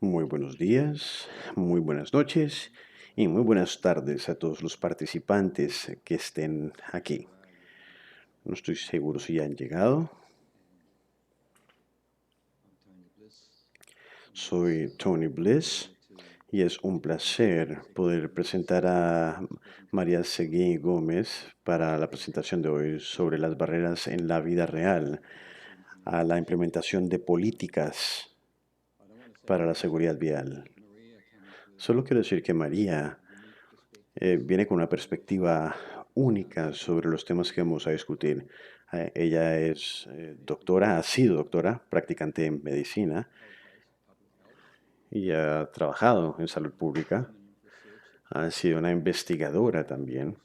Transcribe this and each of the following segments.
Muy buenos días, muy buenas noches y muy buenas tardes a todos los participantes que estén aquí. No estoy seguro si ya han llegado. Soy Tony Bliss y es un placer poder presentar a María Seguí Gómez para la presentación de hoy sobre las barreras en la vida real a la implementación de políticas para la seguridad vial. Solo quiero decir que María viene con una perspectiva única sobre los temas que vamos a discutir. Ella es doctora, ha sido doctora, practicante en medicina y ha trabajado en salud pública. Ha sido una investigadora también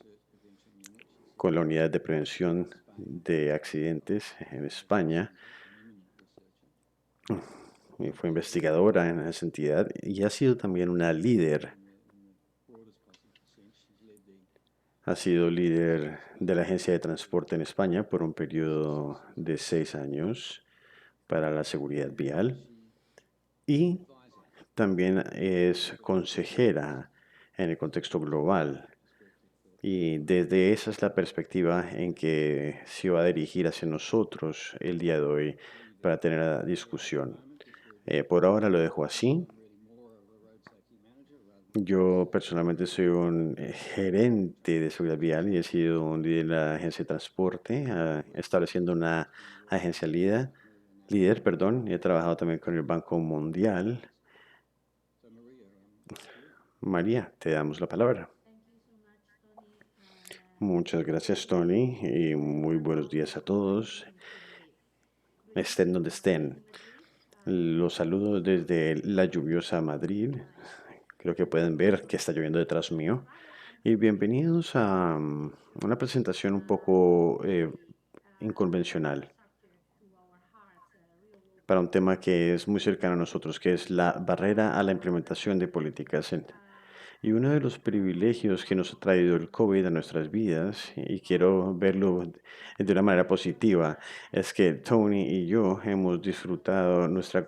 con la Unidad de Prevención de Accidentes en España. Y fue investigadora en esa entidad y ha sido también una líder. Ha sido líder de la Agencia de Transporte en España por un periodo de 6 años para la seguridad vial y también es consejera en el contexto global. Y desde esa es la perspectiva en que se va a dirigir hacia nosotros el día de hoy para tener la discusión. Por ahora lo dejo así. Yo personalmente soy un gerente de seguridad vial y he sido un líder de la agencia de transporte, estableciendo una agencia líder, perdón, y he trabajado también con el Banco Mundial. María, te damos la palabra. Muchas gracias, Tony, y muy buenos días a todos, estén donde estén. Los saludo desde la lluviosa Madrid. Creo que pueden ver que está lloviendo detrás mío. Y bienvenidos a una presentación un poco inconvencional para un tema que es muy cercano a nosotros, que es la barrera a la implementación de políticas. Y uno de los privilegios que nos ha traído el COVID a nuestras vidas, y quiero verlo de una manera positiva, es que Tony y yo hemos disfrutado nuestro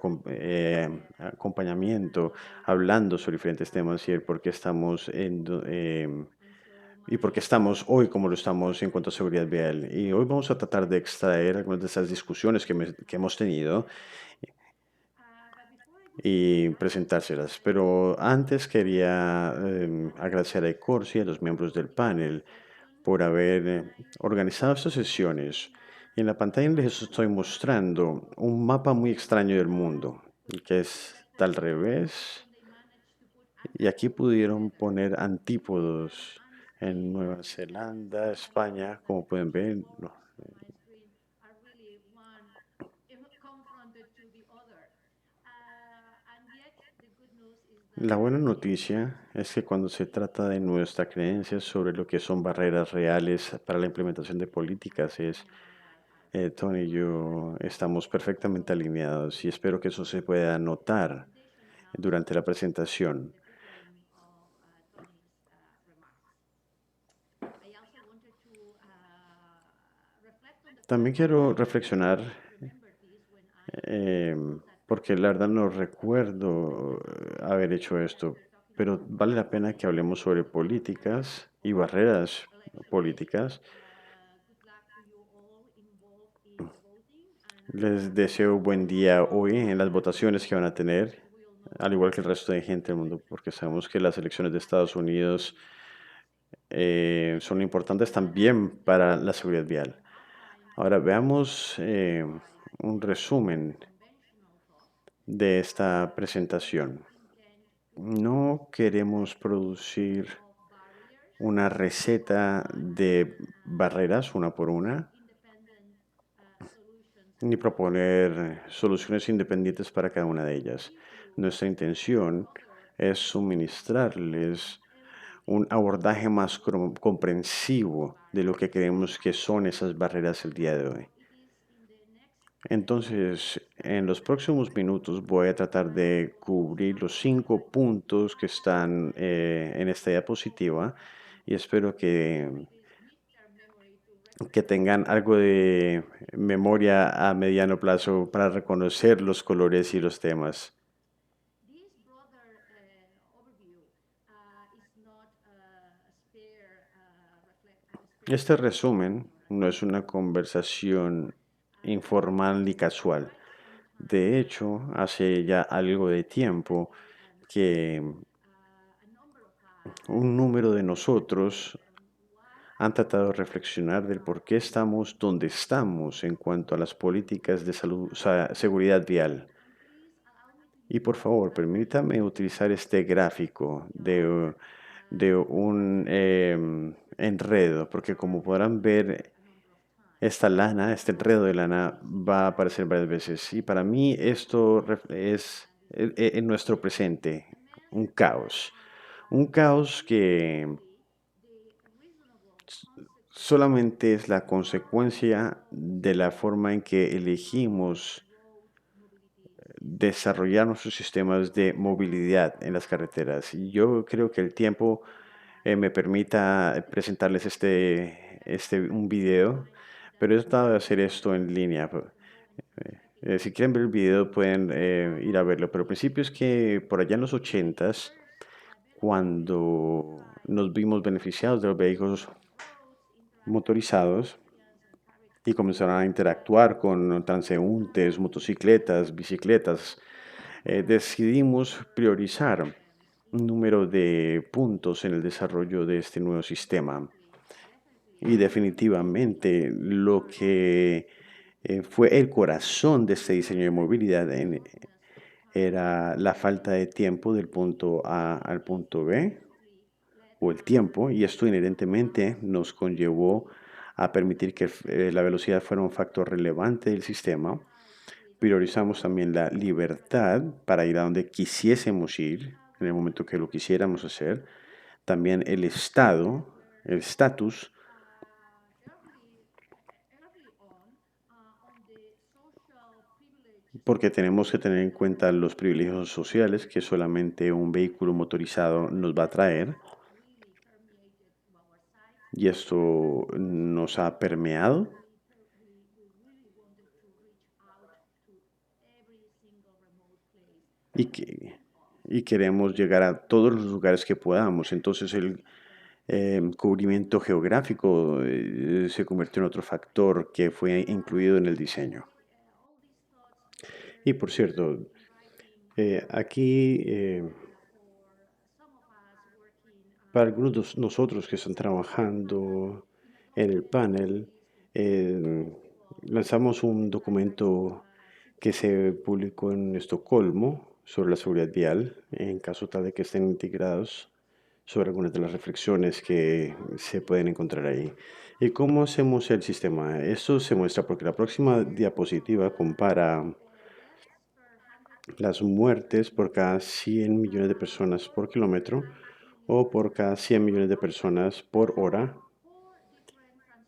acompañamiento hablando sobre diferentes temas y el por qué estamos y por qué estamos hoy como lo estamos en cuanto a seguridad vial. Y hoy vamos a tratar de extraer algunas de esas discusiones que hemos tenido y presentárselas. Pero antes quería agradecer a Ecorsi y a los miembros del panel por haber organizado estas sesiones. Y en la pantalla les estoy mostrando un mapa muy extraño del mundo, que está al revés. Y aquí pudieron poner antípodos en Nueva Zelanda, España, como pueden ver. La buena noticia es que cuando se trata de nuestra creencia sobre lo que son barreras reales para la implementación de políticas, Tony y yo estamos perfectamente alineados y espero que eso se pueda notar durante la presentación. También quiero reflexionar, porque la verdad no recuerdo haber hecho esto, pero vale la pena que hablemos sobre políticas y barreras políticas. Les deseo buen día hoy en las votaciones que van a tener, al igual que el resto de gente del mundo, porque sabemos que las elecciones de Estados Unidos son importantes también para la seguridad vial. Ahora veamos un resumen de esta presentación. No queremos producir una receta de barreras una por una, ni proponer soluciones independientes para cada una de ellas. Nuestra intención es suministrarles un abordaje más comprensivo de lo que creemos que son esas barreras el día de hoy. Entonces, en los próximos minutos voy a tratar de cubrir los 5 puntos que están en esta diapositiva y espero que tengan algo de memoria a mediano plazo para reconocer los colores y los temas. Este resumen no es una conversación informal ni casual. De hecho, hace ya algo de tiempo que un número de nosotros han tratado de reflexionar del por qué estamos donde estamos en cuanto a las políticas de salud, seguridad vial. Y por favor, permítame utilizar este gráfico de un enredo, porque como podrán ver, esta lana, este enredo de lana va a aparecer varias veces. Y para mí esto es en nuestro presente un caos. Un caos que solamente es la consecuencia de la forma en que elegimos desarrollar nuestros sistemas de movilidad en las carreteras. Y yo creo que el tiempo me permita presentarles un video, pero he tratado de hacer esto en línea. Si quieren ver el video pueden ir a verlo, pero el principio es que por allá en los ochentas, cuando nos vimos beneficiados de los vehículos motorizados y comenzaron a interactuar con transeúntes, motocicletas, bicicletas, decidimos priorizar un número de puntos en el desarrollo de este nuevo sistema. Y definitivamente lo que fue el corazón de este diseño de movilidad era la falta de tiempo del punto A al punto B, o el tiempo, y esto inherentemente nos conllevó a permitir que la velocidad fuera un factor relevante del sistema. Priorizamos también la libertad para ir a donde quisiésemos ir en el momento que lo quisiéramos hacer. También el estado, el estatus, porque tenemos que tener en cuenta los privilegios sociales que solamente un vehículo motorizado nos va a traer. Y esto nos ha permeado y, y queremos llegar a todos los lugares que podamos. Entonces el cubrimiento geográfico se convirtió en otro factor que fue incluido en el diseño. Y por cierto, aquí para algunos de nosotros que están trabajando en el panel, eh, lanzamos un documento que se publicó en Estocolmo sobre la seguridad vial, en caso tal de que estén integrados sobre algunas de las reflexiones que se pueden encontrar ahí. ¿Y cómo hacemos el sistema? Esto se muestra porque la próxima diapositiva compara las muertes por cada 100 millones de personas por kilómetro o por cada 100 millones de personas por hora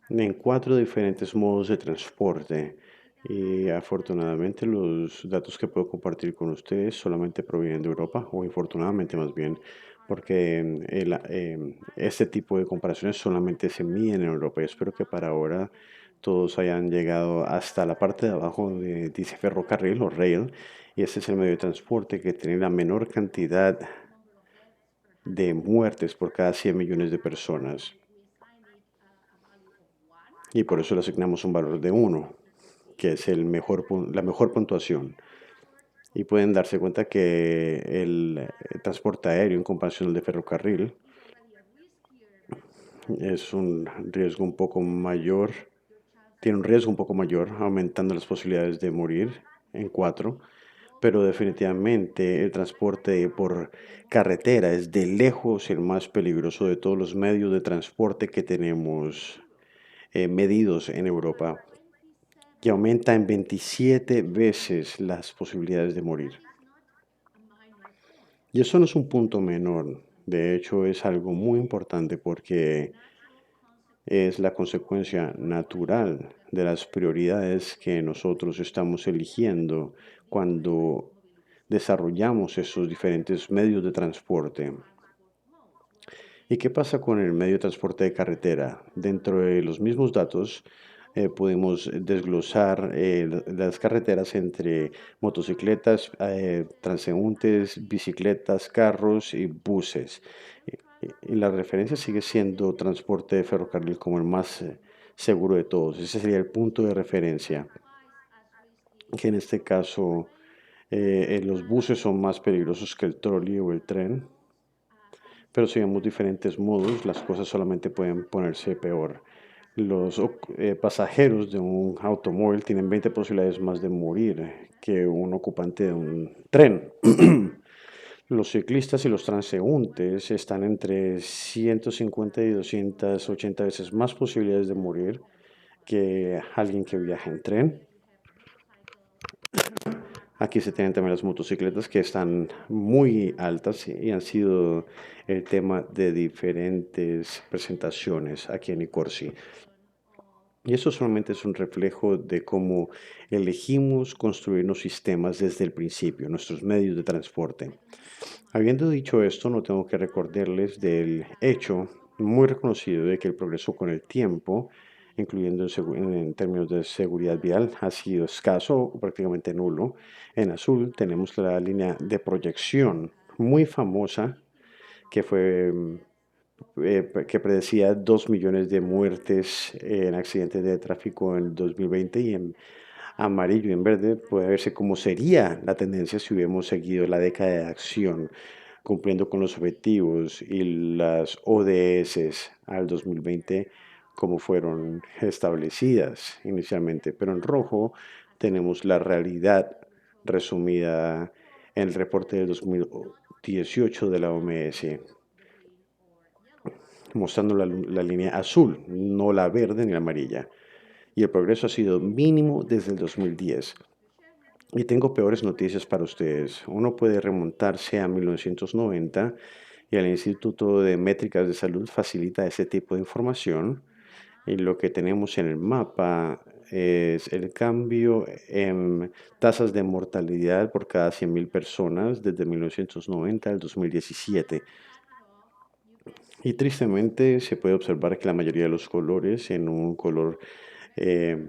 en 4 diferentes modos de transporte. Y afortunadamente los datos que puedo compartir con ustedes solamente provienen de Europa, o infortunadamente más bien, porque este tipo de comparaciones solamente se miden en Europa. Y espero que para ahora todos hayan llegado hasta la parte de abajo de dice ferrocarril o rail, y este es el medio de transporte que tiene la menor cantidad de muertes por cada 100 millones de personas. Y por eso le asignamos un valor de 1, que es la mejor puntuación. Y pueden darse cuenta que el transporte aéreo en comparación al de ferrocarril es un riesgo un poco mayor, tiene un riesgo un poco mayor, aumentando las posibilidades de morir en 4, pero definitivamente el transporte por carretera es de lejos el más peligroso de todos los medios de transporte que tenemos medidos en Europa, que aumenta en 27 veces las posibilidades de morir. Y eso no es un punto menor, de hecho es algo muy importante porque es la consecuencia natural de las prioridades que nosotros estamos eligiendo cuando desarrollamos esos diferentes medios de transporte. ¿Y qué pasa con el medio de transporte de carretera? Dentro de los mismos datos podemos desglosar las carreteras entre motocicletas, transeúntes, bicicletas, carros y buses. Y la referencia sigue siendo transporte de ferrocarril como el más seguro de todos. Ese sería el punto de referencia, que en este caso los buses son más peligrosos que el trolley o el tren, pero si vemos diferentes modos, las cosas solamente pueden ponerse peor. Los pasajeros de un automóvil tienen 20 posibilidades más de morir que un ocupante de un tren. Los ciclistas y los transeúntes están entre 150 y 280 veces más posibilidades de morir que alguien que viaja en tren. Aquí se tienen también las motocicletas que están muy altas y han sido el tema de diferentes presentaciones aquí en Nicorsi. Y eso solamente es un reflejo de cómo elegimos construir los sistemas desde el principio, nuestros medios de transporte. Habiendo dicho esto, no tengo que recordarles del hecho muy reconocido de que el progreso con el tiempo, incluyendo en términos de seguridad vial, ha sido escaso o prácticamente nulo. En azul tenemos la línea de proyección muy famosa que fue que predecía 2 millones de muertes en accidentes de tráfico en 2020 y en amarillo y en verde puede verse cómo sería la tendencia si hubiéramos seguido la década de acción cumpliendo con los objetivos y las ODS al 2020 como fueron establecidas inicialmente. Pero en rojo tenemos la realidad resumida en el reporte del 2018 de la OMS, mostrando la línea azul, no la verde ni la amarilla. Y el progreso ha sido mínimo desde el 2010. Y tengo peores noticias para ustedes. Uno puede remontarse a 1990 y el Instituto de Métricas de Salud facilita ese tipo de información. Y lo que tenemos en el mapa es el cambio en tasas de mortalidad por cada 100.000 personas desde 1990 al 2017. Y tristemente se puede observar que la mayoría de los colores en un color, eh,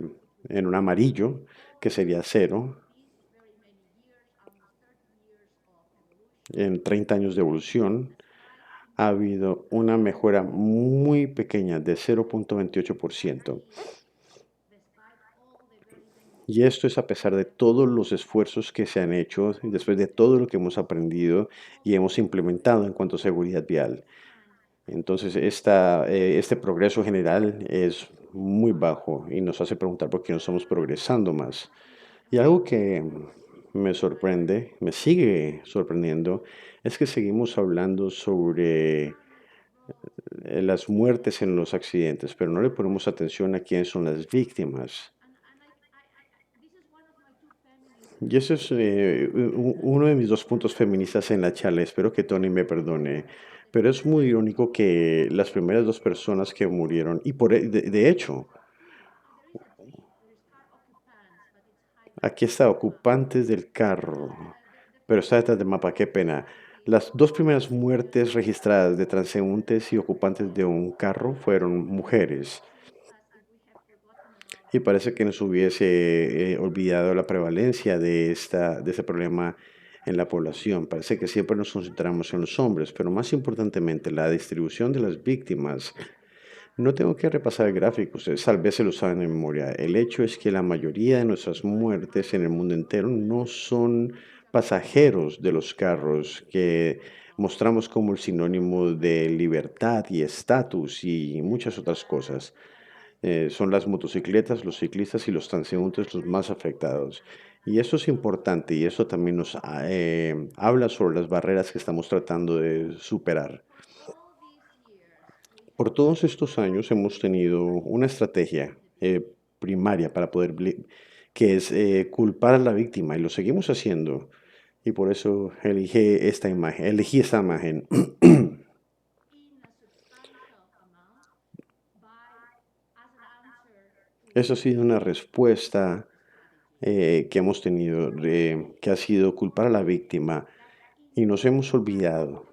en un amarillo, que sería cero, en 30 años de evolución, ha habido una mejora muy pequeña de 0.28%. Y esto es a pesar de todos los esfuerzos que se han hecho, y después de todo lo que hemos aprendido y hemos implementado en cuanto a seguridad vial. Entonces, este progreso general es muy bajo y nos hace preguntar por qué no estamos progresando más. Y algo que me sorprende, me sigue sorprendiendo, es que seguimos hablando sobre las muertes en los accidentes, pero no le ponemos atención a quiénes son las víctimas. Y ese es uno de mis dos puntos feministas en la charla. Espero que Tony me perdone. Pero es muy irónico que las primeras dos personas que murieron, y de hecho, aquí está ocupantes del carro, pero está detrás del mapa, qué pena. Las dos primeras muertes registradas de transeúntes y ocupantes de un carro fueron mujeres. Y parece que nos hubiese olvidado la prevalencia de este problema en la población. Parece que siempre nos concentramos en los hombres, pero más importantemente, la distribución de las víctimas. No tengo que repasar gráficos, tal vez se lo saben de memoria. El hecho es que la mayoría de nuestras muertes en el mundo entero no son pasajeros de los carros que mostramos como el sinónimo de libertad y estatus y muchas otras cosas. Son las motocicletas, los ciclistas y los transeúntes los más afectados. Y eso es importante y eso también nos habla sobre las barreras que estamos tratando de superar. Por todos estos años hemos tenido una estrategia primaria para poder, que es culpar a la víctima y lo seguimos haciendo. Y por eso elegí esta imagen. Eso ha sido una respuesta que hemos tenido, que ha sido culpar a la víctima y nos hemos olvidado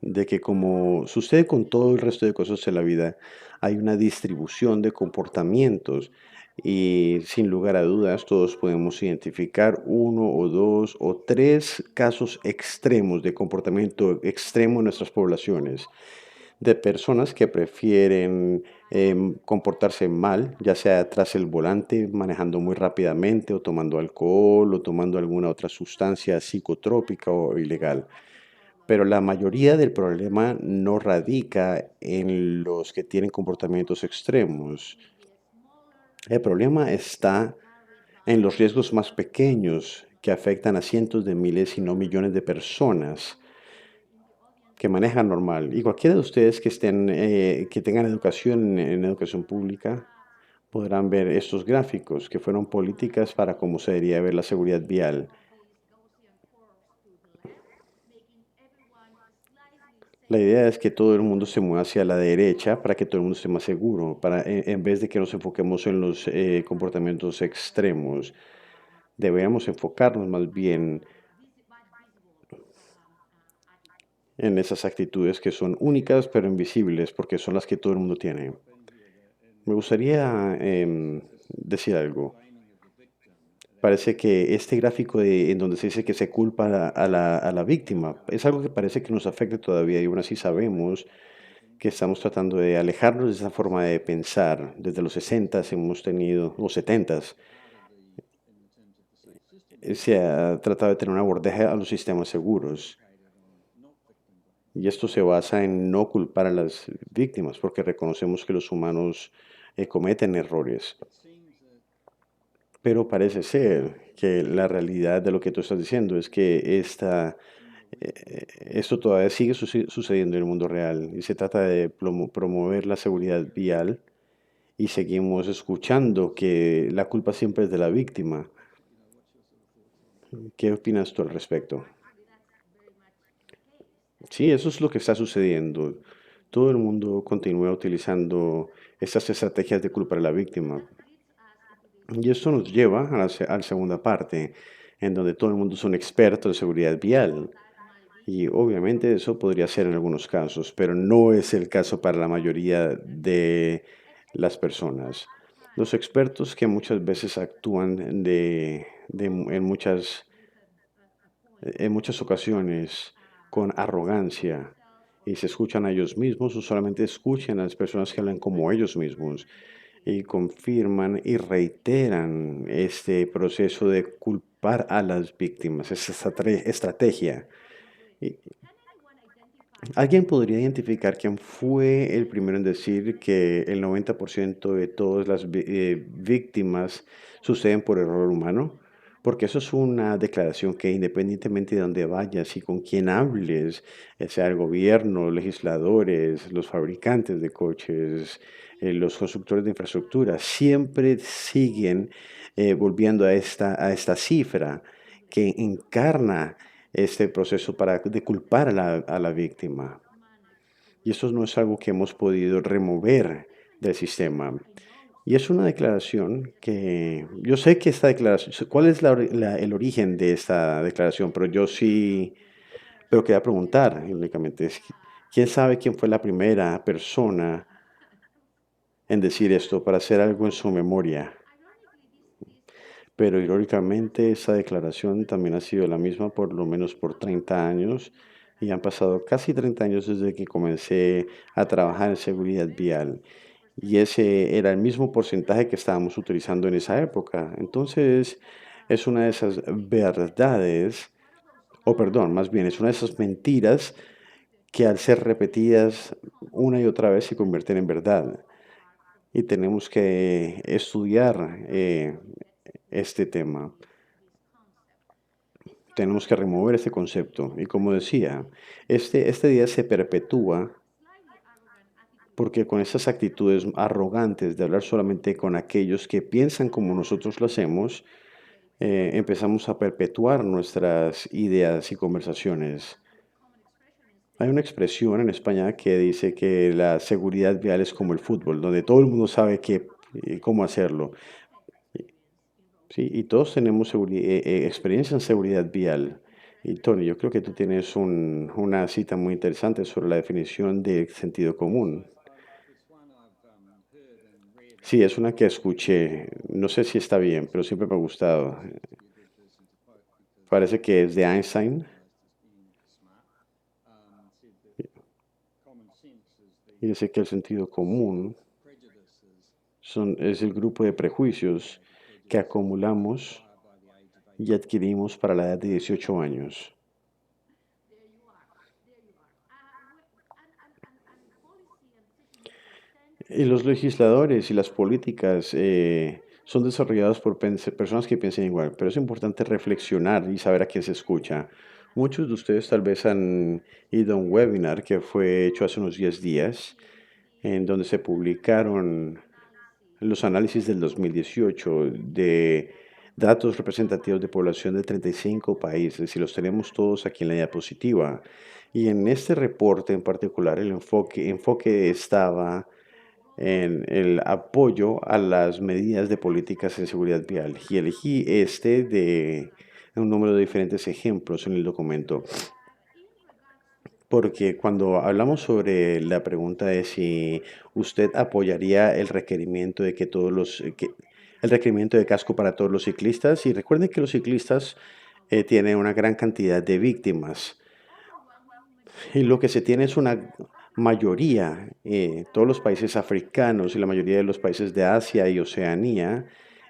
de que como sucede con todo el resto de cosas en la vida, hay una distribución de comportamientos y sin lugar a dudas todos podemos identificar uno o dos o tres casos extremos de comportamiento extremo en nuestras poblaciones. de personas que prefieren comportarse mal, ya sea tras el volante, manejando muy rápidamente o tomando alcohol o tomando alguna otra sustancia psicotrópica o ilegal. Pero la mayoría del problema no radica en los que tienen comportamientos extremos. El problema está en los riesgos más pequeños que afectan a cientos de miles, si no millones de personas que manejan normal. Y cualquiera de ustedes que tengan educación en educación pública podrán ver estos gráficos que fueron políticas para cómo se debería ver la seguridad vial. La idea es que todo el mundo se mueva hacia la derecha para que todo el mundo esté más seguro, en vez de que nos enfoquemos en los comportamientos extremos. Deberíamos enfocarnos más bien en esas actitudes que son únicas pero invisibles porque son las que todo el mundo tiene. Me gustaría decir algo. Parece que este gráfico en donde se dice que se culpa a la víctima es algo que parece que nos afecta todavía y aún así sabemos que estamos tratando de alejarnos de esa forma de pensar. Desde los 60 hemos tenido, o 70, se ha tratado de tener un abordaje a los sistemas seguros. Y esto se basa en no culpar a las víctimas, porque reconocemos que los humanos cometen errores. Pero parece ser que la realidad de lo que tú estás diciendo es que esto todavía sigue sucediendo en el mundo real y se trata de promover la seguridad vial y seguimos escuchando que la culpa siempre es de la víctima. ¿Qué opinas tú al respecto? Sí, eso es lo que está sucediendo. Todo el mundo continúa utilizando estas estrategias de culpar a la víctima. Y esto nos lleva a la segunda parte, en donde todo el mundo es un experto en seguridad vial. Y obviamente eso podría ser en algunos casos, pero no es el caso para la mayoría de las personas. Los expertos que muchas veces actúan en muchas ocasiones con arrogancia y se escuchan a ellos mismos o solamente escuchan a las personas que hablan como ellos mismos y confirman y reiteran este proceso de culpar a las víctimas, esa estrategia. Y ¿alguien podría identificar quién fue el primero en decir que el 90% de todas las víctimas suceden por error humano? Porque eso es una declaración que independientemente de dónde vayas y con quién hables, sea el gobierno, legisladores, los fabricantes de coches, los constructores de infraestructura, siempre siguen volviendo a esta cifra que encarna este proceso de culpar a la víctima. Y eso no es algo que hemos podido remover del sistema. Y es una declaración que yo sé que esta declaración, ¿cuál es el origen de esta declaración? Pero yo sí, pero quería preguntar únicamente, ¿quién sabe quién fue la primera persona en decir esto para hacer algo en su memoria? Pero irónicamente, esa declaración también ha sido la misma por lo menos por 30 años y han pasado casi 30 años desde que comencé a trabajar en seguridad vial. Y ese era el mismo porcentaje que estábamos utilizando en esa época. Entonces, es una de esas verdades, o perdón, más bien, es una de esas mentiras que al ser repetidas una y otra vez se convierten en verdad. Y tenemos que estudiar este tema. Tenemos que remover este concepto. Y como decía, este día se perpetúa porque con esas actitudes arrogantes de hablar solamente con aquellos que piensan como nosotros lo hacemos, empezamos a perpetuar nuestras ideas y conversaciones. Hay una expresión en España que dice que la seguridad vial es como el fútbol, donde todo el mundo sabe cómo hacerlo. Sí, y todos tenemos experiencia en seguridad vial. Y Tony, yo creo que tú tienes una cita muy interesante sobre la definición de sentido común. Sí, es una que escuché. No sé si está bien, pero siempre me ha gustado. Parece que es de Einstein. Y dice que el sentido común es el grupo de prejuicios que acumulamos y adquirimos para la edad de 18 años. Y los legisladores y las políticas son desarrollados por personas que piensan igual, pero es importante reflexionar y saber a quién se escucha. Muchos de ustedes tal vez han ido a un webinar que fue hecho hace unos 10 días, en donde se publicaron los análisis del 2018 de datos representativos de población de 35 países y los tenemos todos aquí en la diapositiva. Y en este reporte en particular el enfoque estaba en el apoyo a las medidas de políticas en seguridad vial y elegí este de un número de diferentes ejemplos en el documento. Porque cuando hablamos sobre la pregunta de si usted apoyaría el requerimiento de que el requerimiento de casco para todos los ciclistas, y recuerden que los ciclistas tienen una gran cantidad de víctimas. Y lo que se tiene es una mayoría, todos los países africanos y la mayoría de los países de Asia y Oceanía,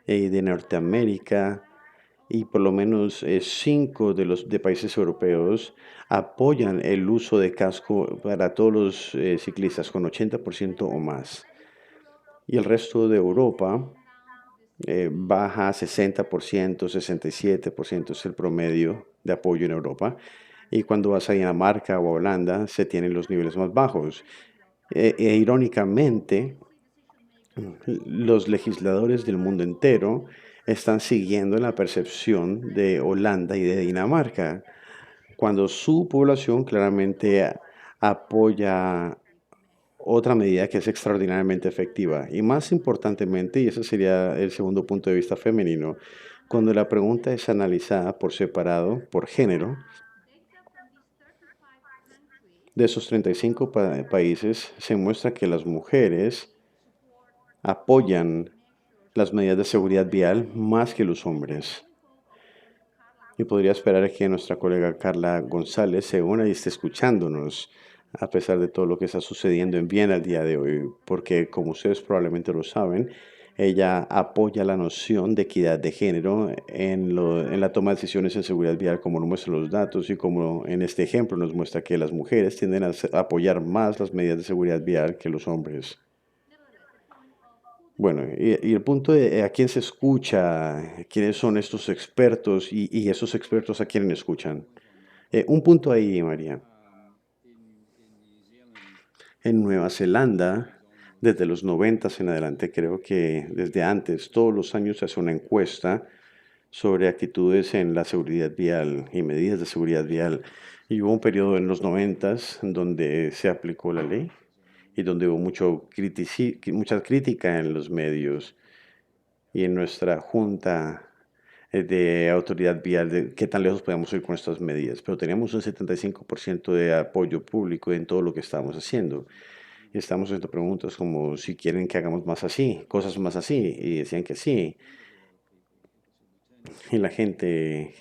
de Norteamérica, y por lo menos 5 de países europeos apoyan el uso de casco para todos los ciclistas con 80% o más. Y el resto de Europa baja a 60%, 67% es el promedio de apoyo en Europa. Y cuando vas a Dinamarca o a Holanda se tienen los niveles más bajos. Irónicamente, los legisladores del mundo entero están siguiendo la percepción de Holanda y de Dinamarca, cuando su población claramente apoya otra medida que es extraordinariamente efectiva. Y más importantemente, y ese sería el segundo punto de vista femenino, cuando la pregunta es analizada por separado, por género, de esos 35 países, se muestra que las mujeres apoyan las medidas de seguridad vial más que los hombres. Y podría esperar que nuestra colega Carla González se una y esté escuchándonos a pesar de todo lo que está sucediendo en Viena el día de hoy, porque como ustedes probablemente lo saben, ella apoya la noción de equidad de género en la toma de decisiones en seguridad vial, como nos muestran los datos y como en este ejemplo nos muestra que las mujeres tienden a apoyar más las medidas de seguridad vial que los hombres. Bueno, y el punto de a quién se escucha, quiénes son estos expertos y esos expertos a quién escuchan. Un punto ahí, María. En Nueva Zelanda, desde los 90 en adelante, creo que desde antes, todos los años se hace una encuesta sobre actitudes en la seguridad vial y medidas de seguridad vial. Y hubo un periodo en los 90 donde se aplicó la ley y donde hubo mucha crítica en los medios y en nuestra junta de autoridad vial de qué tan lejos podemos ir con estas medidas. Pero teníamos un 75% de apoyo público en todo lo que estábamos haciendo. Y estamos haciendo preguntas como si quieren que hagamos más así, cosas más así, y decían que sí. Y la gente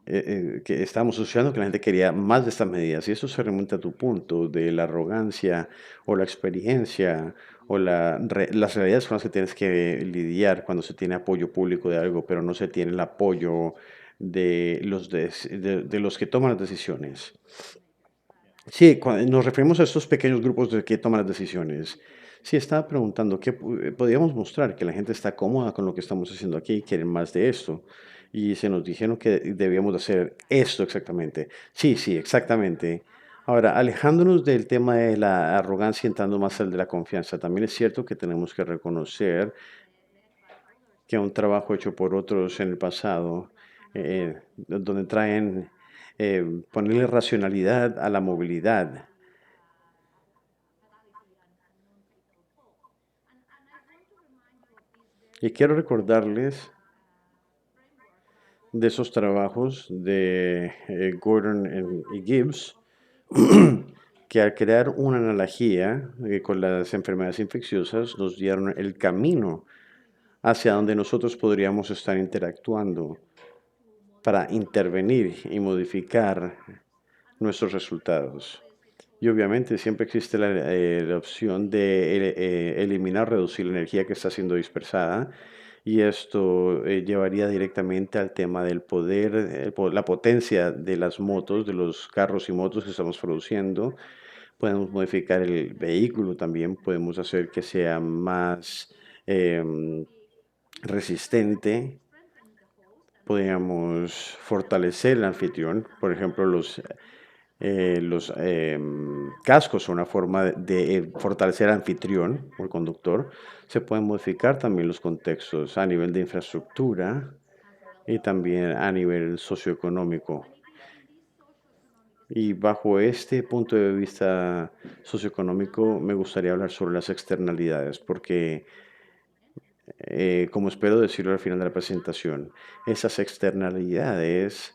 que estábamos asociando que la gente quería más de estas medidas. Y eso se remonta a tu punto de la arrogancia o la experiencia o las realidades con las que tienes que lidiar cuando se tiene apoyo público de algo, pero no se tiene el apoyo de los que toman las decisiones. Sí, nos referimos a estos pequeños grupos de que toman las decisiones. Sí, estaba preguntando qué podíamos mostrar que la gente está cómoda con lo que estamos haciendo aquí y quieren más de esto. Y se nos dijeron que debíamos de hacer esto exactamente. Sí, sí, exactamente. Ahora, alejándonos del tema de la arrogancia, entrando más al de la confianza, también es cierto que tenemos que reconocer que un trabajo hecho por otros en el pasado, donde traen ponerle racionalidad a la movilidad. Y quiero recordarles de esos trabajos de Gordon y Gibbs, que al crear una analogía con las enfermedades infecciosas nos dieron el camino hacia donde nosotros podríamos estar interactuando para intervenir y modificar nuestros resultados. Y obviamente siempre existe la opción de eliminar, reducir la energía que está siendo dispersada. Y esto llevaría directamente al tema del poder, la potencia de las motos, de los carros y motos que estamos produciendo. Podemos modificar el vehículo también, podemos hacer que sea más em, resistente. Podríamos fortalecer el anfitrión, por ejemplo, los cascos son una forma de fortalecer al anfitrión o el conductor. Se pueden modificar también los contextos a nivel de infraestructura y también a nivel socioeconómico. Y bajo este punto de vista socioeconómico, me gustaría hablar sobre las externalidades, porque, como espero decirlo al final de la presentación, esas externalidades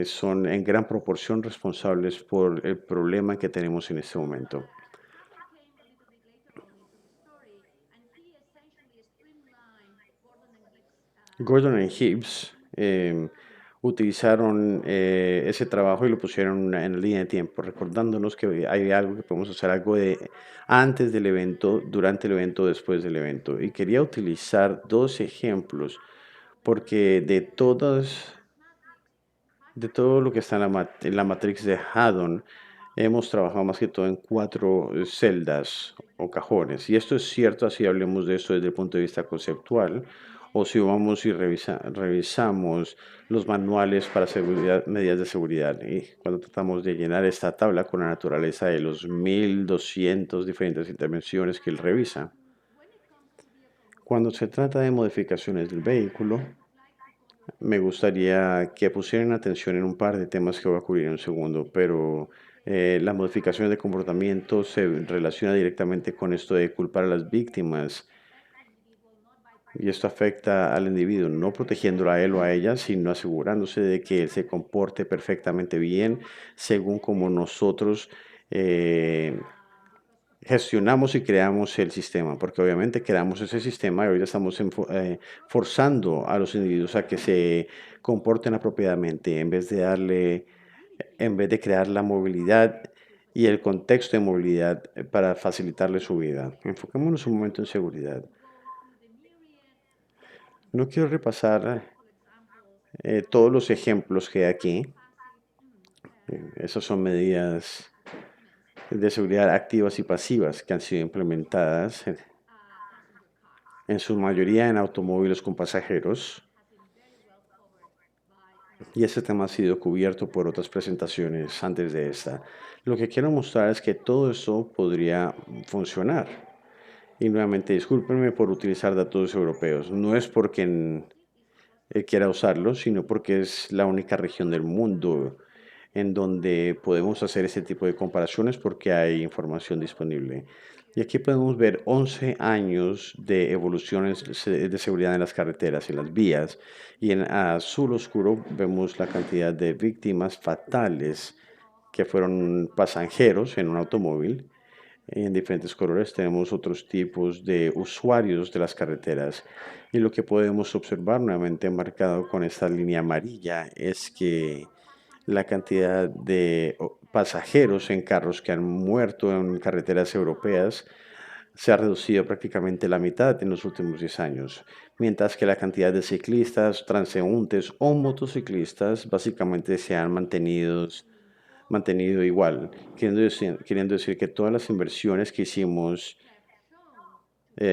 son en gran proporción responsables por el problema que tenemos en este momento. Gordon y Hibbs utilizaron ese trabajo y lo pusieron en línea de tiempo, recordándonos que hay algo que podemos hacer algo de antes del evento, durante el evento, después del evento. Y quería utilizar dos ejemplos, porque de todo lo que está en la matriz de Haddon, hemos trabajado más que todo en cuatro celdas o cajones. Y esto es cierto, así hablemos de esto desde el punto de vista conceptual, o si vamos y revisamos los manuales para seguridad, medidas de seguridad. Y cuando tratamos de llenar esta tabla con la naturaleza de los 1200 diferentes intervenciones que él revisa. Cuando se trata de modificaciones del vehículo, me gustaría que pusieran atención en un par de temas que voy a cubrir en un segundo, pero la modificación de comportamiento se relaciona directamente con esto de culpar a las víctimas y esto afecta al individuo, no protegiéndolo a él o a ella, sino asegurándose de que él se comporte perfectamente bien según como nosotros eh, gestionamos y creamos el sistema, porque obviamente creamos ese sistema y ahorita estamos forzando a los individuos a que se comporten apropiadamente en vez de crear la movilidad y el contexto de movilidad para facilitarle su vida. Enfoquémonos un momento en seguridad. No quiero repasar todos los ejemplos que hay aquí. Esas son medidas de seguridad activas y pasivas que han sido implementadas en su mayoría en automóviles con pasajeros, y ese tema ha sido cubierto por otras presentaciones antes de esta. Lo que quiero mostrar es que todo eso podría funcionar. Y nuevamente, discúlpenme por utilizar datos europeos. No es porque quiera usarlos, sino porque es la única región del mundo en donde podemos hacer este tipo de comparaciones porque hay información disponible. Y aquí podemos ver 11 años de evoluciones de seguridad en las carreteras, en las vías. Y en azul oscuro vemos la cantidad de víctimas fatales que fueron pasajeros en un automóvil. En diferentes colores tenemos otros tipos de usuarios de las carreteras. Y lo que podemos observar nuevamente marcado con esta línea amarilla es que la cantidad de pasajeros en carros que han muerto en carreteras europeas se ha reducido prácticamente la mitad en los últimos 10 años, mientras que la cantidad de ciclistas, transeúntes o motociclistas básicamente se han mantenido igual, queriendo decir que todas las inversiones que hicimos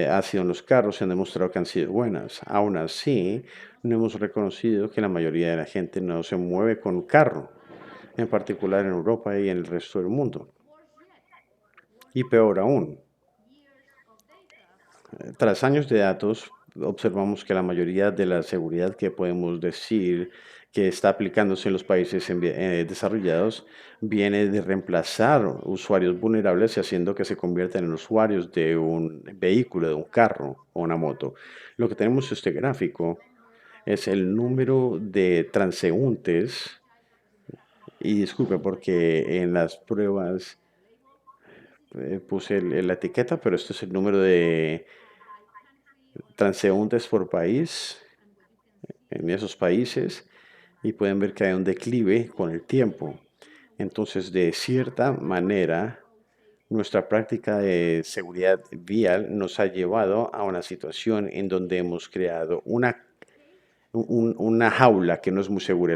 hacia en los carros se han demostrado que han sido buenas. Aún así, no hemos reconocido que la mayoría de la gente no se mueve con carro, en particular en Europa y en el resto del mundo. Y peor aún, tras años de datos, observamos que la mayoría de la seguridad que podemos decir que está aplicándose en los países desarrollados viene de reemplazar usuarios vulnerables y haciendo que se conviertan en usuarios de un vehículo, de un carro o una moto. Lo que tenemos en este gráfico es el número de transeúntes, y disculpe porque en las pruebas puse la etiqueta, pero esto es el número de transeúntes por país en esos países, y pueden ver que hay un declive con el tiempo. Entonces, de cierta manera, nuestra práctica de seguridad vial nos ha llevado a una situación en donde hemos creado una jaula que no es muy segura.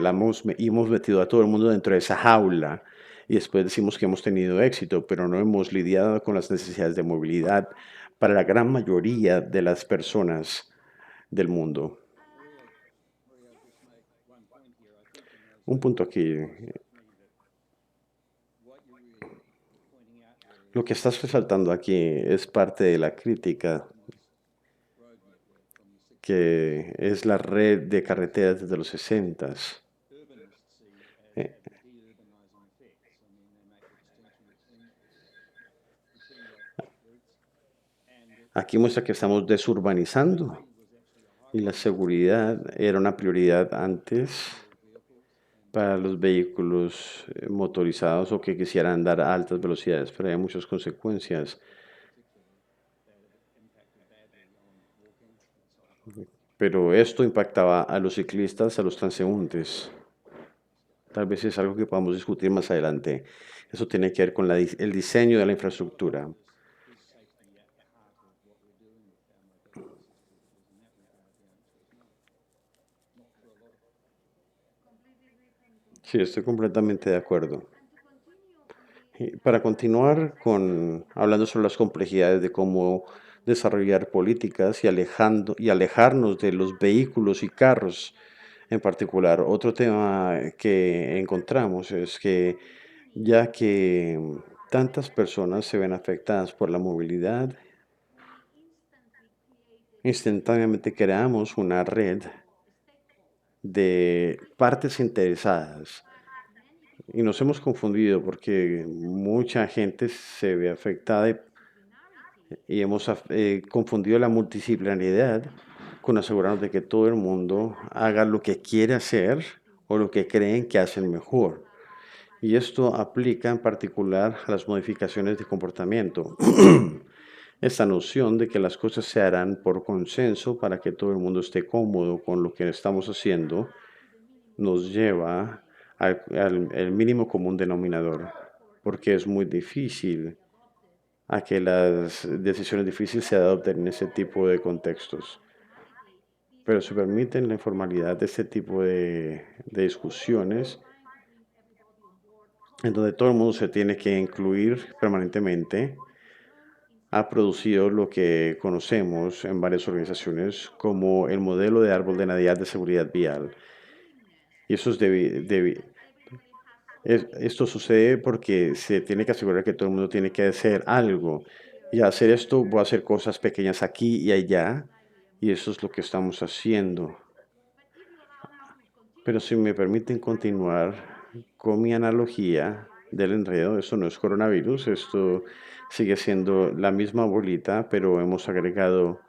Y hemos metido a todo el mundo dentro de esa jaula y después decimos que hemos tenido éxito, pero no hemos lidiado con las necesidades de movilidad para la gran mayoría de las personas del mundo. Un punto aquí. Lo que estás resaltando aquí es parte de la crítica que es la red de carreteras desde los 60. Aquí muestra que estamos desurbanizando y la seguridad era una prioridad antes para los vehículos motorizados o que quisieran andar a altas velocidades, pero hay muchas consecuencias. Pero esto impactaba a los ciclistas, a los transeúntes. Tal vez es algo que podamos discutir más adelante. Eso tiene que ver con el diseño de la infraestructura. Sí, estoy completamente de acuerdo. Y para continuar hablando sobre las complejidades de cómo desarrollar políticas y alejarnos de los vehículos y carros en particular, otro tema que encontramos es que ya que tantas personas se ven afectadas por la movilidad, instantáneamente creamos una red de partes interesadas y nos hemos confundido porque mucha gente se ve afectada y hemos confundido la multidisciplinariedad con asegurarnos de que todo el mundo haga lo que quiere hacer o lo que creen que hacen mejor. Y esto aplica en particular a las modificaciones de comportamiento. Esta noción de que las cosas se harán por consenso para que todo el mundo esté cómodo con lo que estamos haciendo nos lleva al mínimo común denominador, porque es muy difícil a que las decisiones difíciles se adopten en ese tipo de contextos. Pero se permiten la informalidad de este tipo de discusiones en donde todo el mundo se tiene que incluir permanentemente, ha producido lo que conocemos en varias organizaciones como el modelo de árbol de Navidad de seguridad vial. Y eso esto sucede porque se tiene que asegurar que todo el mundo tiene que hacer algo. Y al hacer esto, voy a hacer cosas pequeñas aquí y allá. Y eso es lo que estamos haciendo. Pero si me permiten continuar con mi analogía del enredo, esto no es coronavirus, esto sigue siendo la misma bolita, pero hemos agregado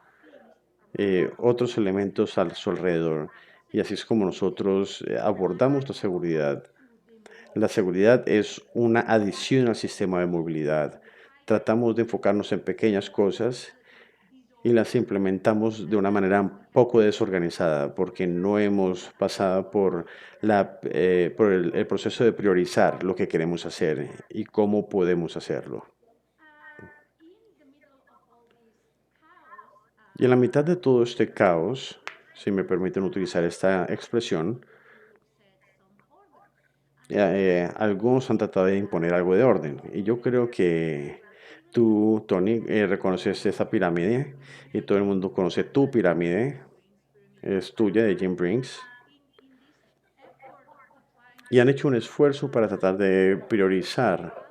otros elementos a su alrededor. Y así es como nosotros abordamos la seguridad. La seguridad es una adición al sistema de movilidad. Tratamos de enfocarnos en pequeñas cosas y las implementamos de una manera un poco desorganizada porque no hemos pasado por el proceso de priorizar lo que queremos hacer y cómo podemos hacerlo. Y en la mitad de todo este caos, si me permiten utilizar esta expresión, algunos han tratado de imponer algo de orden. Y yo creo que tú, Tony, reconoces esta pirámide y todo el mundo conoce tu pirámide, es tuya, de Jim Brinks. Y han hecho un esfuerzo para tratar de priorizar,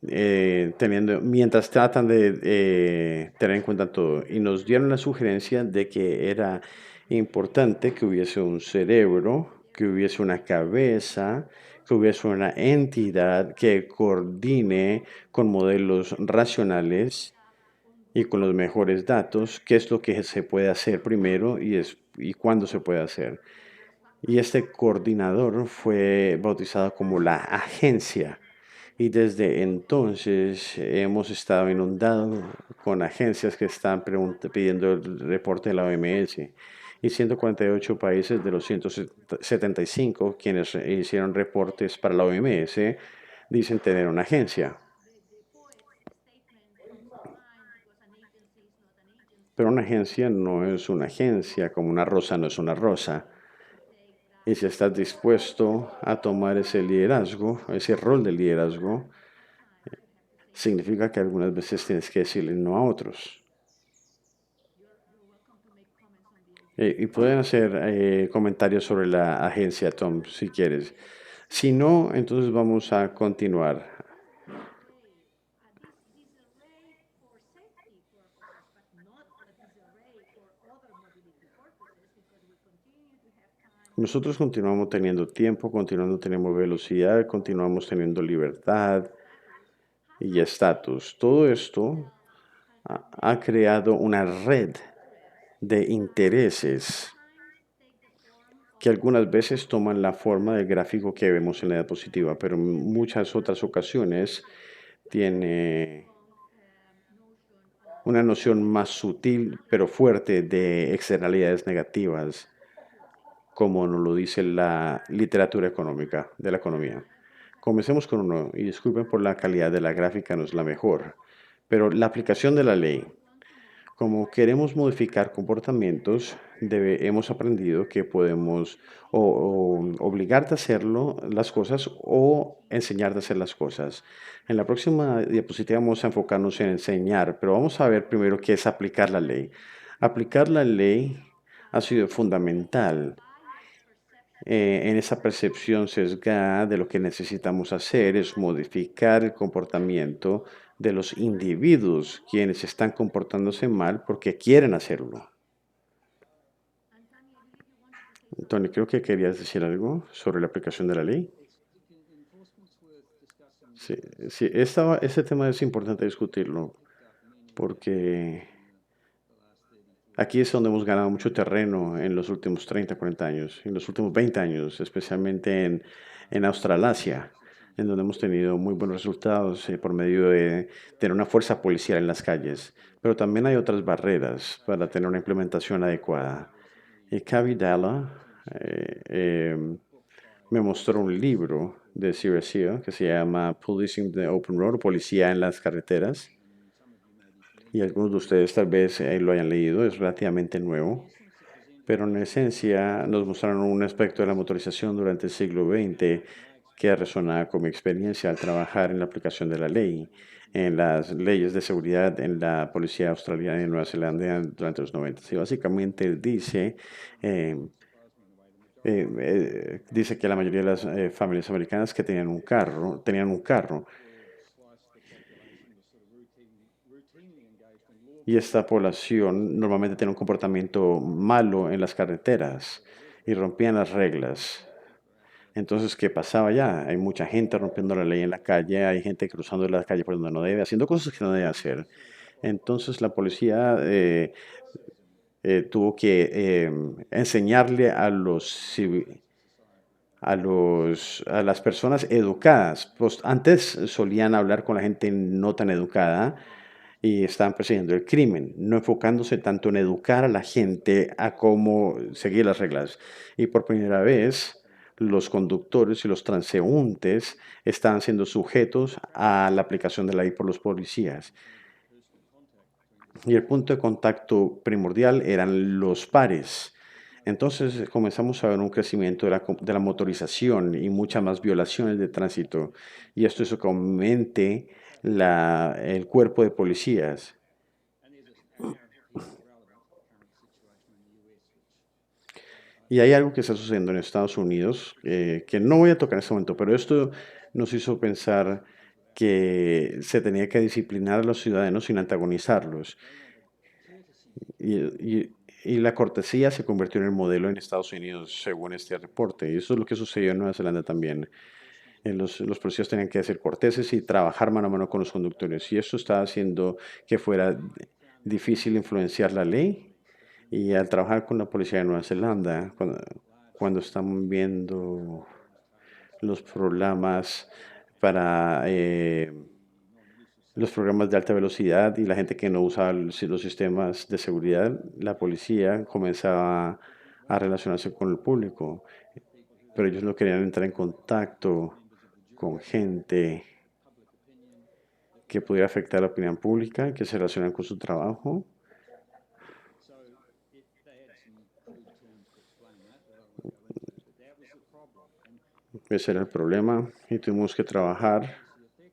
mientras tratan de tener en cuenta todo. Y nos dieron la sugerencia de que era importante que hubiese un cerebro, que hubiese una cabeza, que hubiese una entidad que coordine con modelos racionales y con los mejores datos, qué es lo que se puede hacer primero y cuándo se puede hacer. Y este coordinador fue bautizado como la agencia. Y desde entonces hemos estado inundados con agencias que están pidiendo el reporte de la OMS. y 148 países de los 175 quienes hicieron reportes para la OMS dicen tener una agencia. Pero una agencia no es una agencia, como una rosa no es una rosa. Y si estás dispuesto a tomar ese liderazgo, ese rol de liderazgo, significa que algunas veces tienes que decirle no a otros. Y pueden hacer comentarios sobre la agencia, Tom, si quieres. Si no, entonces vamos a continuar. Nosotros continuamos teniendo tiempo, continuamos teniendo velocidad, continuamos teniendo libertad y estatus. Todo esto ha creado una red de intereses que algunas veces toman la forma del gráfico que vemos en la diapositiva, pero en muchas otras ocasiones tiene una noción más sutil pero fuerte de externalidades negativas, como nos lo dice la literatura económica de la economía. Comencemos con uno, y disculpen por la calidad de la gráfica, no es la mejor, pero la aplicación de la ley. Como queremos modificar comportamientos, hemos aprendido que podemos obligarte a hacerlo, las cosas, o enseñarte a hacer las cosas. En la próxima diapositiva vamos a enfocarnos en enseñar, pero vamos a ver primero qué es aplicar la ley. Aplicar la ley ha sido fundamental en esa percepción sesgada de lo que necesitamos hacer es modificar el comportamiento de los individuos quienes están comportándose mal porque quieren hacerlo. Tony, creo que querías decir algo sobre la aplicación de la ley. Sí, sí, este tema es importante discutirlo porque aquí es donde hemos ganado mucho terreno en los últimos 30, 40 años, en los últimos 20 años, especialmente en Australasia, en donde hemos tenido muy buenos resultados por medio de tener una fuerza policial en las calles. Pero también hay otras barreras para tener una implementación adecuada. Y Kavi Dalla me mostró un libro de CRCO que se llama Policing the Open Road, Policía en las Carreteras, y algunos de ustedes tal vez lo hayan leído, es relativamente nuevo, pero en esencia nos mostraron un aspecto de la motorización durante el siglo XX que resonaba con mi experiencia al trabajar en la aplicación de la ley, en las leyes de seguridad en la policía australiana y Nueva Zelanda durante los 90. Y básicamente eh, dice que la mayoría de las familias americanas que tenían un carro. Y esta población normalmente tiene un comportamiento malo en las carreteras y rompían las reglas. Entonces, ¿qué pasaba ya? Hay mucha gente rompiendo la ley en la calle, hay gente cruzando la calle por donde no debe, haciendo cosas que no debe hacer. Entonces, la policía tuvo que enseñarle a las personas educadas. Pues antes solían hablar con la gente no tan educada y estaban persiguiendo el crimen, no enfocándose tanto en educar a la gente a cómo seguir las reglas. Y por primera vez, los conductores y los transeúntes estaban siendo sujetos a la aplicación de la ley por los policías. Y el punto de contacto primordial eran los pares. Entonces comenzamos a ver un crecimiento de la motorización y muchas más violaciones de tránsito. Y esto hizo que aumente el cuerpo de policías. Y hay algo que está sucediendo en Estados Unidos que no voy a tocar en este momento, pero esto nos hizo pensar que se tenía que disciplinar a los ciudadanos sin antagonizarlos. Y la cortesía se convirtió en el modelo en Estados Unidos, según este reporte. Y eso es lo que sucedió en Nueva Zelanda también. Los policías tenían que ser corteses y trabajar mano a mano con los conductores. Y esto estaba haciendo que fuera difícil influenciar la ley. Y al trabajar con la policía de Nueva Zelanda, cuando están viendo los programas para los programas de alta velocidad y la gente que no usa los sistemas de seguridad, la policía comenzaba a relacionarse con el público, pero ellos no querían entrar en contacto con gente que pudiera afectar la opinión pública, que se relacionan con su trabajo. Ese era el problema y tuvimos que trabajar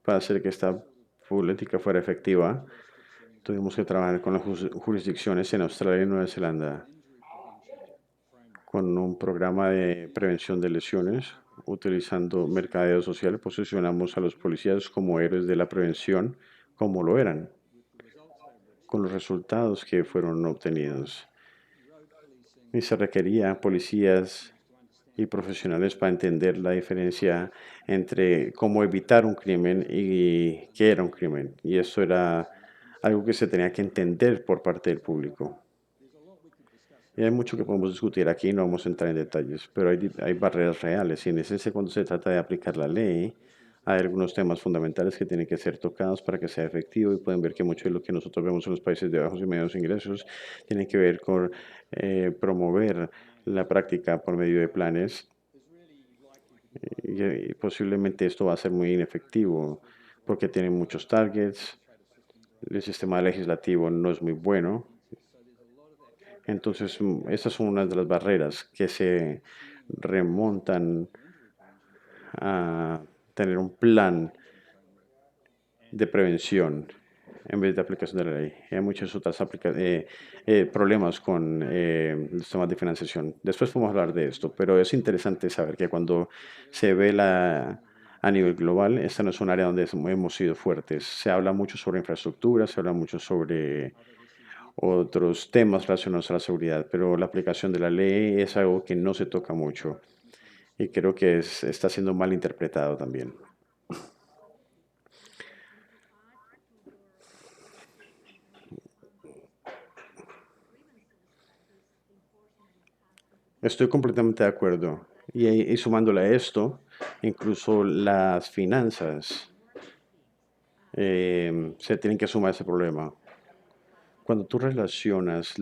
para hacer que esta política fuera efectiva. Tuvimos que trabajar con las jurisdicciones en Australia y Nueva Zelanda con un programa de prevención de lesiones. Utilizando mercadeo social, posicionamos a los policías como héroes de la prevención, como lo eran, con los resultados que fueron obtenidos. Y se requería policías y profesionales para entender la diferencia entre cómo evitar un crimen y qué era un crimen. Y eso era algo que se tenía que entender por parte del público. Y hay mucho que podemos discutir aquí, no vamos a entrar en detalles, pero hay barreras reales y en esencia cuando se trata de aplicar la ley, hay algunos temas fundamentales que tienen que ser tocados para que sea efectivo y pueden ver que mucho de lo que nosotros vemos en los países de bajos y medios ingresos tiene que ver con promover la práctica por medio de planes y posiblemente esto va a ser muy inefectivo porque tiene muchos targets, el sistema legislativo no es muy bueno. Entonces, esas son unas de las barreras que se remontan a tener un plan de prevención en vez de aplicación de la ley. Hay muchos otros problemas con los temas de financiación. Después podemos hablar de esto, pero es interesante saber que cuando se ve a nivel global, esta no es un área donde hemos sido fuertes. Se habla mucho sobre infraestructura, se habla mucho sobre otros temas relacionados a la seguridad, pero la aplicación de la ley es algo que no se toca mucho y creo que está siendo mal interpretado también. Estoy completamente de acuerdo. Y sumándole a esto, incluso las finanzas se tienen que sumar a ese problema. Cuando tú relacionas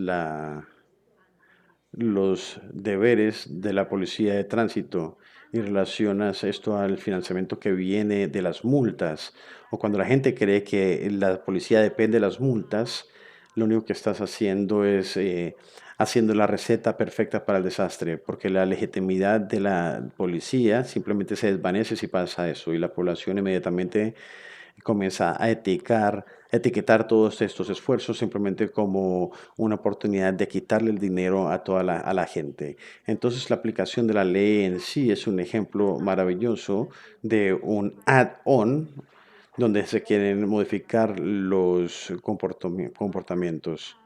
los deberes de la policía de tránsito y relacionas esto al financiamiento que viene de las multas, o cuando la gente cree que la policía depende de las multas, lo único que estás haciendo es haciendo la receta perfecta para el desastre, porque la legitimidad de la policía simplemente se desvanece si pasa eso y la población inmediatamente comienza a etiquetar todos estos esfuerzos simplemente como una oportunidad de quitarle el dinero a a la gente. Entonces la aplicación de la ley en sí es un ejemplo maravilloso de un add-on donde se quieren modificar los comportamientos.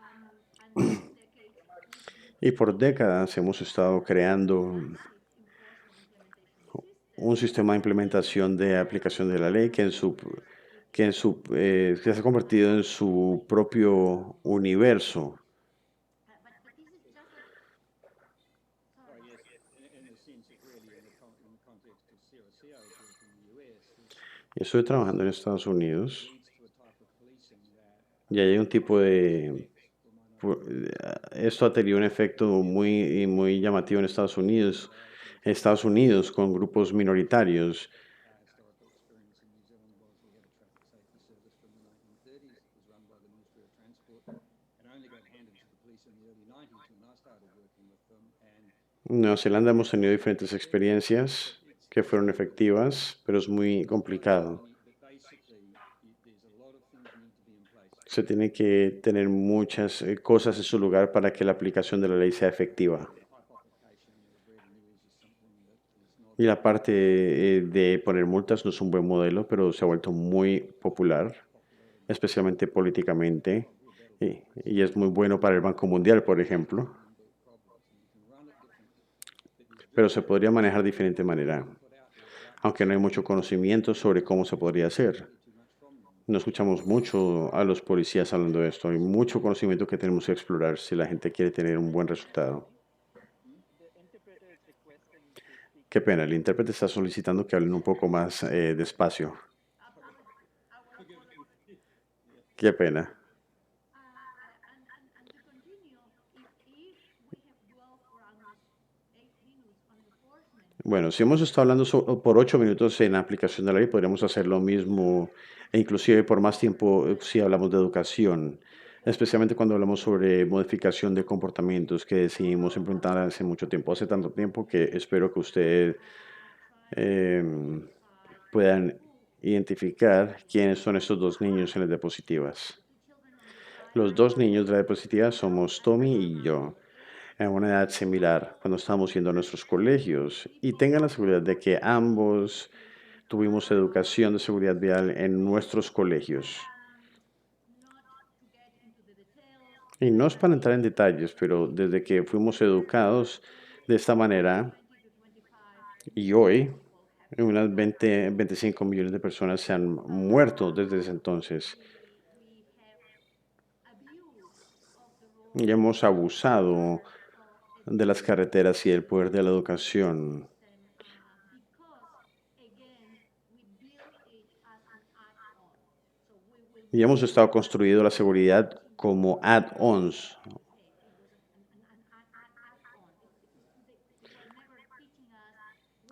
Y por décadas hemos estado creando un sistema de implementación de aplicación de la ley que se ha convertido en su propio universo. Estoy trabajando en Estados Unidos y hay un tipo de... Esto ha tenido un efecto muy llamativo en Estados Unidos con grupos minoritarios. En Nueva Zelanda hemos tenido diferentes experiencias que fueron efectivas, pero es muy complicado. Se tiene que tener muchas cosas en su lugar para que la aplicación de la ley sea efectiva. Y la parte de poner multas no es un buen modelo, pero se ha vuelto muy popular, especialmente políticamente, y es muy bueno para el Banco Mundial, por ejemplo, pero se podría manejar de diferente manera, aunque no hay mucho conocimiento sobre cómo se podría hacer. No escuchamos mucho a los policías hablando de esto. Hay mucho conocimiento que tenemos que explorar si la gente quiere tener un buen resultado. Qué pena, el intérprete está solicitando que hablen un poco más despacio. Qué pena. Bueno, si hemos estado hablando por 8 minutos en la aplicación de la ley, podríamos hacer lo mismo, e inclusive por más tiempo si hablamos de educación, especialmente cuando hablamos sobre modificación de comportamientos que decidimos implementar hace mucho tiempo, hace tanto tiempo que espero que usted em, puedan identificar quiénes son estos dos niños en las diapositivas. Los dos niños de la diapositiva somos Tommy y yo, a una edad similar cuando estábamos yendo a nuestros colegios. Y tengan la seguridad de que ambos tuvimos educación de seguridad vial en nuestros colegios. Y no es para entrar en detalles, pero desde que fuimos educados de esta manera y hoy, unas 20, 25 millones de personas se han muerto desde ese entonces. Y hemos abusado de las carreteras y del poder de la educación. Y hemos estado construyendo la seguridad como add-ons.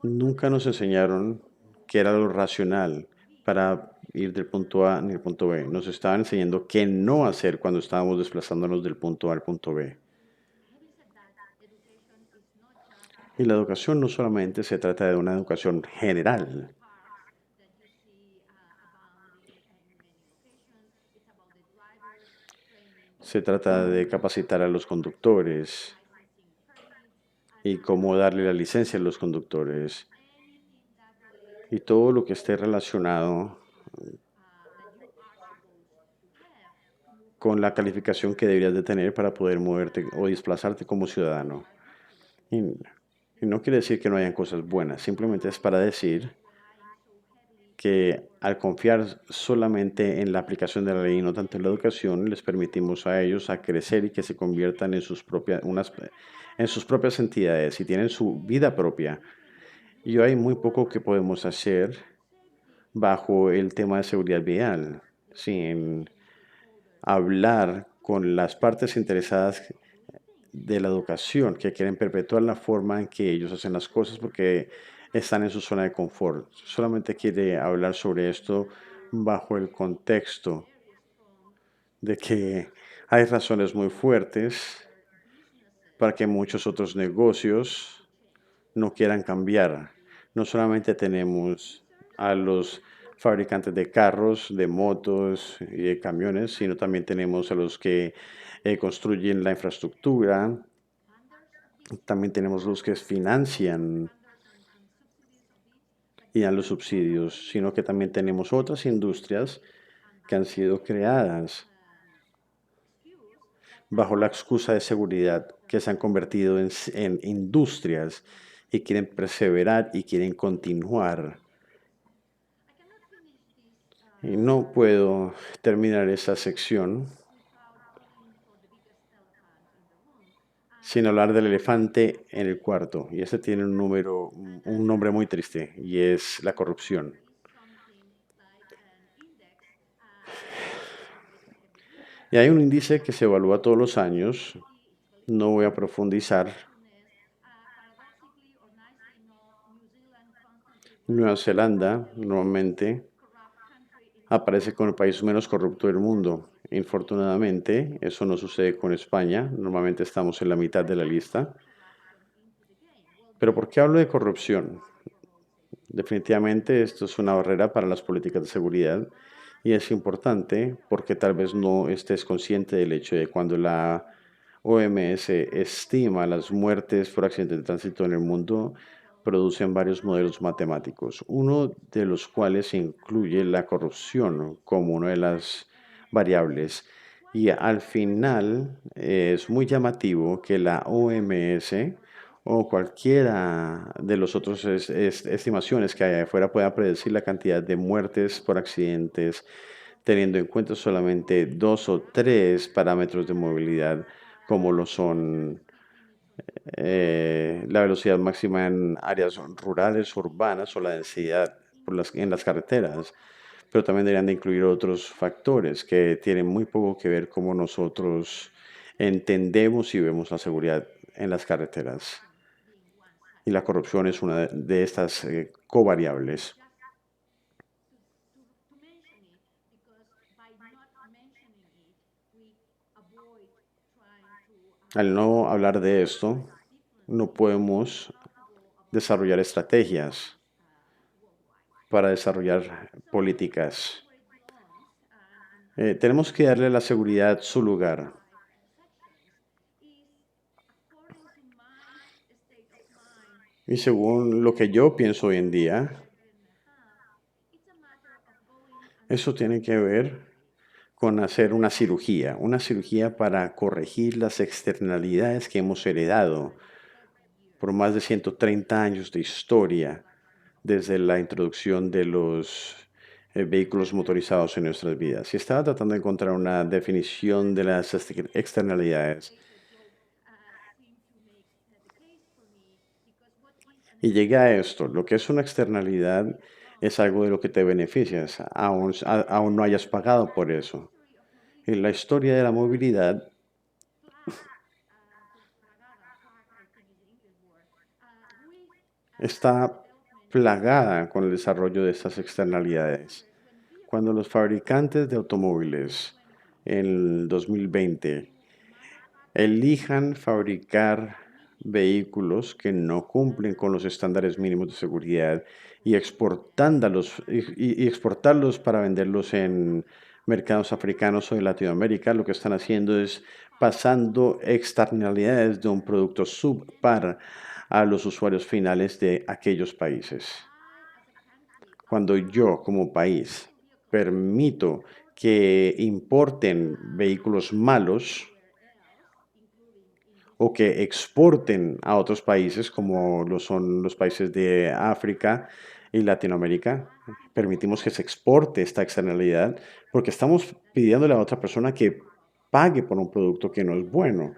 Nunca nos enseñaron qué era lo racional para ir del punto A ni el punto B. Nos estaban enseñando qué no hacer cuando estábamos desplazándonos del punto A al punto B. Y la educación no solamente se trata de una educación general, se trata de capacitar a los conductores y cómo darle la licencia a los conductores y todo lo que esté relacionado con la calificación que deberías de tener para poder moverte o desplazarte como ciudadano. Y, y no quiere decir que no hayan cosas buenas, simplemente es para decir que al confiar solamente en la aplicación de la ley y no tanto en la educación, les permitimos a ellos a crecer y que se conviertan en sus propias entidades y tienen su vida propia. Y hay muy poco que podemos hacer bajo el tema de seguridad vial, sin hablar con las partes interesadas de la educación, que quieren perpetuar la forma en que ellos hacen las cosas porque están en su zona de confort. Solamente quiere hablar sobre esto bajo el contexto de que hay razones muy fuertes para que muchos otros negocios no quieran cambiar. No solamente tenemos a los fabricantes de carros, de motos y de camiones, sino también tenemos a los que construyen la infraestructura. También tenemos los que financian y dan los subsidios, sino que también tenemos otras industrias que han sido creadas bajo la excusa de seguridad, que se han convertido en industrias y quieren perseverar y quieren continuar. Y no puedo terminar esa sección sin hablar del elefante en el cuarto. Y este tiene un nombre muy triste, y es la corrupción. Y hay un índice que se evalúa todos los años. No voy a profundizar. Nueva Zelanda normalmente aparece como el país menos corrupto del mundo. Infortunadamente, eso no sucede con España. Normalmente estamos en la mitad de la lista. Pero ¿por qué hablo de corrupción? Definitivamente esto es una barrera para las políticas de seguridad y es importante porque tal vez no estés consciente del hecho de cuando la OMS estima las muertes por accidentes de tránsito en el mundo, producen varios modelos matemáticos, uno de los cuales incluye la corrupción como una de las variables. Y al final es muy llamativo que la OMS o cualquiera de los otros estimaciones que hay afuera pueda predecir la cantidad de muertes por accidentes, teniendo en cuenta solamente dos o tres parámetros de movilidad, como lo son la velocidad máxima en áreas rurales, urbanas o la densidad en las carreteras. pero también deberían de incluir otros factores que tienen muy poco que ver cómo nosotros entendemos y vemos la seguridad en las carreteras. Y la corrupción es una de estas covariables. Al no hablar de esto, no podemos desarrollar estrategias para desarrollar políticas. Tenemos que darle a la seguridad su lugar. Y según lo que yo pienso hoy en día, eso tiene que ver con hacer una cirugía para corregir las externalidades que hemos heredado por más de 130 años de historia, desde la introducción de los vehículos motorizados en nuestras vidas. Y estaba tratando de encontrar una definición de las externalidades. Y llegué a esto, lo que es una externalidad es algo de lo que te beneficias, aún no hayas pagado por eso. En la historia de la movilidad está plagada con el desarrollo de estas externalidades. Cuando los fabricantes de automóviles en el 2020 elijan fabricar vehículos que no cumplen con los estándares mínimos de seguridad y y exportarlos para venderlos en mercados africanos o de Latinoamérica, lo que están haciendo es pasando externalidades de un producto subpar a los usuarios finales de aquellos países. Cuando yo como país permito que importen vehículos malos, o que exporten a otros países como lo son los países de África y Latinoamérica. Permitimos que se exporte esta externalidad porque estamos pidiéndole a otra persona que pague por un producto que no es bueno.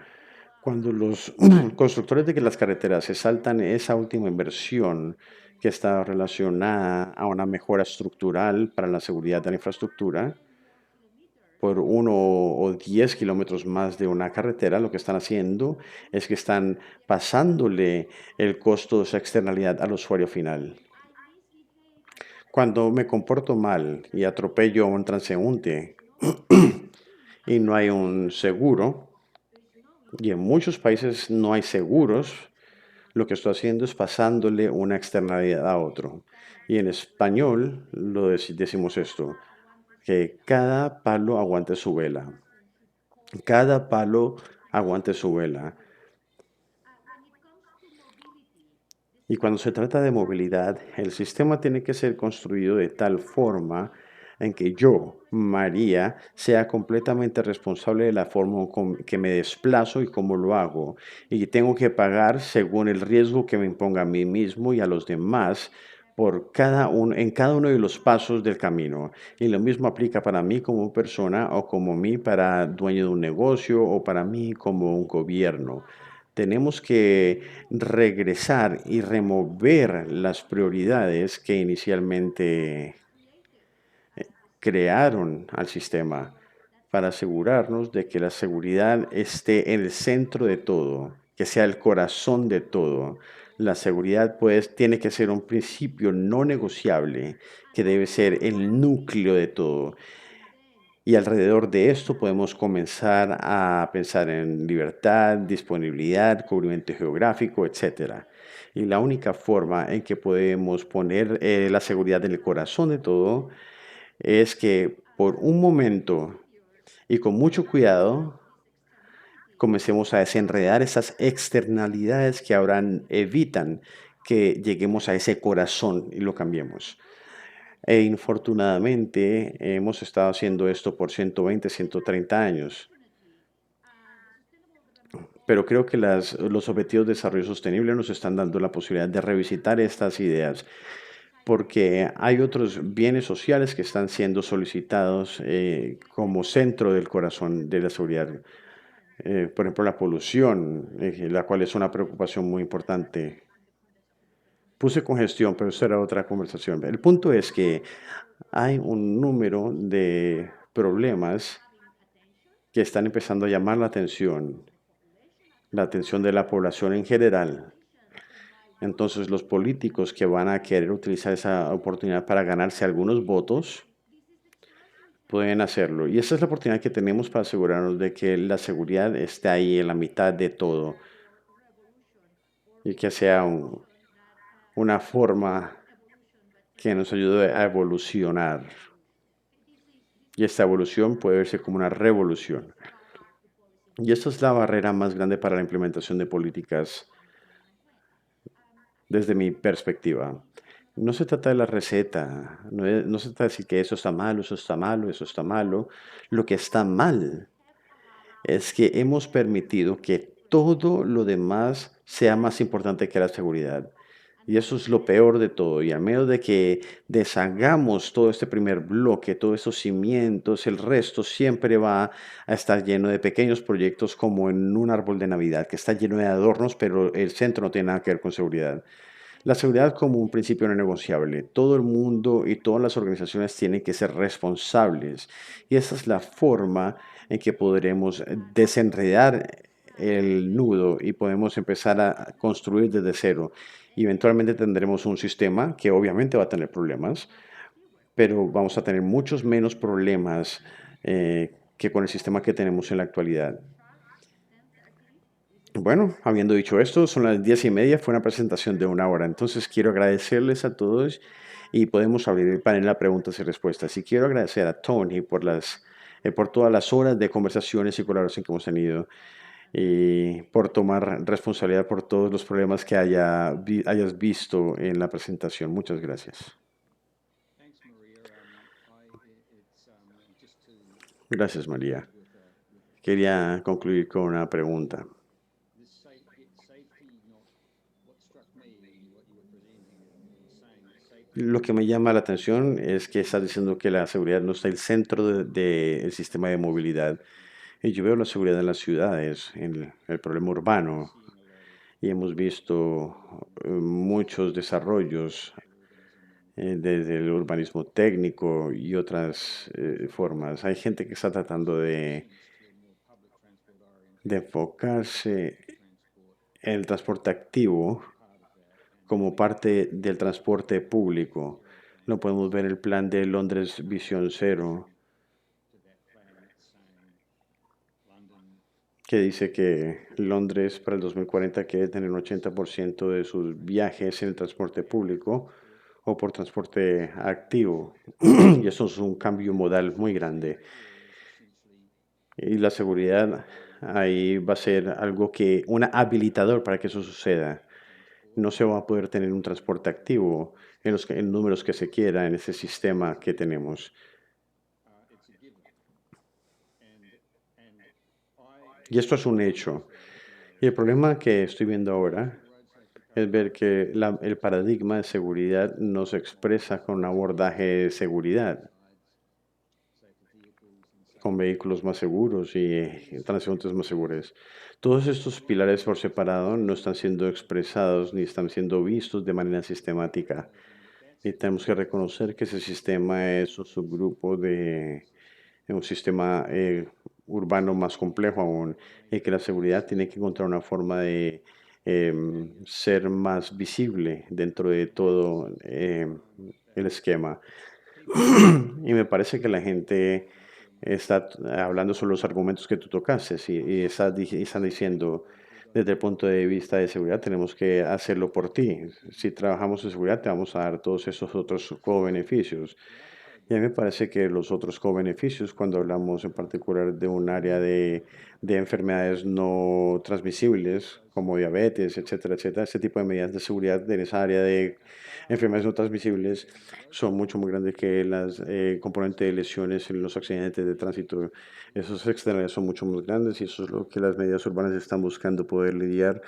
Cuando los constructores de que las carreteras se saltan esa última inversión que está relacionada a una mejora estructural para la seguridad de la infraestructura, por 1 o 10 kilómetros más de una carretera, lo que están haciendo es que están pasándole el costo de esa externalidad al usuario final. Cuando me comporto mal y atropello a un transeúnte y no hay un seguro, y en muchos países no hay seguros, lo que estoy haciendo es pasándole una externalidad a otro. Y en español decimos esto, que cada palo aguante su vela. Cada palo aguante su vela. Y cuando se trata de movilidad, el sistema tiene que ser construido de tal forma en que yo, María, sea completamente responsable de la forma que me desplazo y cómo lo hago. Y tengo que pagar según el riesgo que me imponga a mí mismo y a los demás en cada uno de los pasos del camino. Y lo mismo aplica para mí como persona o como mí para dueño de un negocio o para mí como un gobierno. Tenemos que regresar y remover las prioridades que inicialmente crearon al sistema para asegurarnos de que la seguridad esté en el centro de todo, que sea el corazón de todo. La seguridad, pues, tiene que ser un principio no negociable, que debe ser el núcleo de todo. Y alrededor de esto podemos comenzar a pensar en libertad, disponibilidad, cubrimiento geográfico, etcétera. Y la única forma en que podemos poner la seguridad en el corazón de todo es que por un momento y con mucho cuidado comencemos a desenredar esas externalidades que ahora evitan que lleguemos a ese corazón y lo cambiemos. E infortunadamente hemos estado haciendo esto por 120, 130 años. Pero creo que los objetivos de desarrollo sostenible nos están dando la posibilidad de revisitar estas ideas, porque hay otros bienes sociales que están siendo solicitados como centro del corazón de la seguridad. Por ejemplo, la polución, la cual es una preocupación muy importante. Puse congestión, pero eso era otra conversación. El punto es que hay un número de problemas que están empezando a llamar la atención de la población en general. Entonces, los políticos que van a querer utilizar esa oportunidad para ganarse algunos votos, pueden hacerlo. Y esa es la oportunidad que tenemos para asegurarnos de que la seguridad esté ahí en la mitad de todo y que sea una forma que nos ayude a evolucionar. Y esta evolución puede verse como una revolución. Y esta es la barrera más grande para la implementación de políticas desde mi perspectiva. No se trata de la receta, no se trata de decir que eso está malo, eso está malo, eso está malo. Lo que está mal es que hemos permitido que todo lo demás sea más importante que la seguridad. Y eso es lo peor de todo. Y a menos de que deshagamos todo este primer bloque, todos estos cimientos, el resto siempre va a estar lleno de pequeños proyectos como en un árbol de Navidad, que está lleno de adornos, pero el centro no tiene nada que ver con seguridad. La seguridad como un principio no negociable. Todo el mundo y todas las organizaciones tienen que ser responsables. Y esa es la forma en que podremos desenredar el nudo y podemos empezar a construir desde cero. Y eventualmente tendremos un sistema que obviamente va a tener problemas, pero vamos a tener muchos menos problemas que con el sistema que tenemos en la actualidad. Bueno, habiendo dicho esto, son las 10:30, fue una presentación de 1 hora, entonces quiero agradecerles a todos y podemos abrir el panel a preguntas y respuestas. Y quiero agradecer a Tony por todas las horas de conversaciones y colaboración que hemos tenido y por tomar responsabilidad por todos los problemas que hayas visto en la presentación. Muchas gracias. Gracias, María. Quería concluir con una pregunta. Lo que me llama la atención es que estás diciendo que la seguridad no está en el centro del sistema de movilidad. Y yo veo la seguridad en las ciudades, en el problema urbano, y hemos visto muchos desarrollos desde el urbanismo técnico y otras formas. Hay gente que está tratando de enfocarse en el transporte activo como parte del transporte público. Lo podemos ver en el plan de Londres Visión Cero, que dice que Londres para el 2040 quiere tener un 80% de sus viajes en el transporte público o por transporte activo. Y eso es un cambio modal muy grande. Y la seguridad ahí va a ser algo un habilitador para que eso suceda. No se va a poder tener un transporte activo en números que se quiera en ese sistema que tenemos. Y esto es un hecho. Y el problema que estoy viendo ahora es ver que el paradigma de seguridad no se expresa con un abordaje de seguridad, con vehículos más seguros y transeúntes más seguros. Todos estos pilares por separado no están siendo expresados ni están siendo vistos de manera sistemática. Y tenemos que reconocer que ese sistema es un subgrupo de un sistema urbano más complejo aún y que la seguridad tiene que encontrar una forma de ser más visible dentro de todo el esquema. Y me parece que la gente está hablando sobre los argumentos que tú tocaste y están diciendo desde el punto de vista de seguridad tenemos que hacerlo por ti. Si trabajamos en seguridad te vamos a dar todos esos otros co-beneficios. Y a mí me parece que los otros co-beneficios, cuando hablamos en particular de un área de enfermedades no transmisibles, como diabetes, etcétera, etcétera, este tipo de medidas de seguridad en esa área de enfermedades no transmisibles son mucho más grandes que las componentes de lesiones en los accidentes de tránsito. Esos externales son mucho más grandes y eso es lo que las medidas urbanas están buscando poder lidiar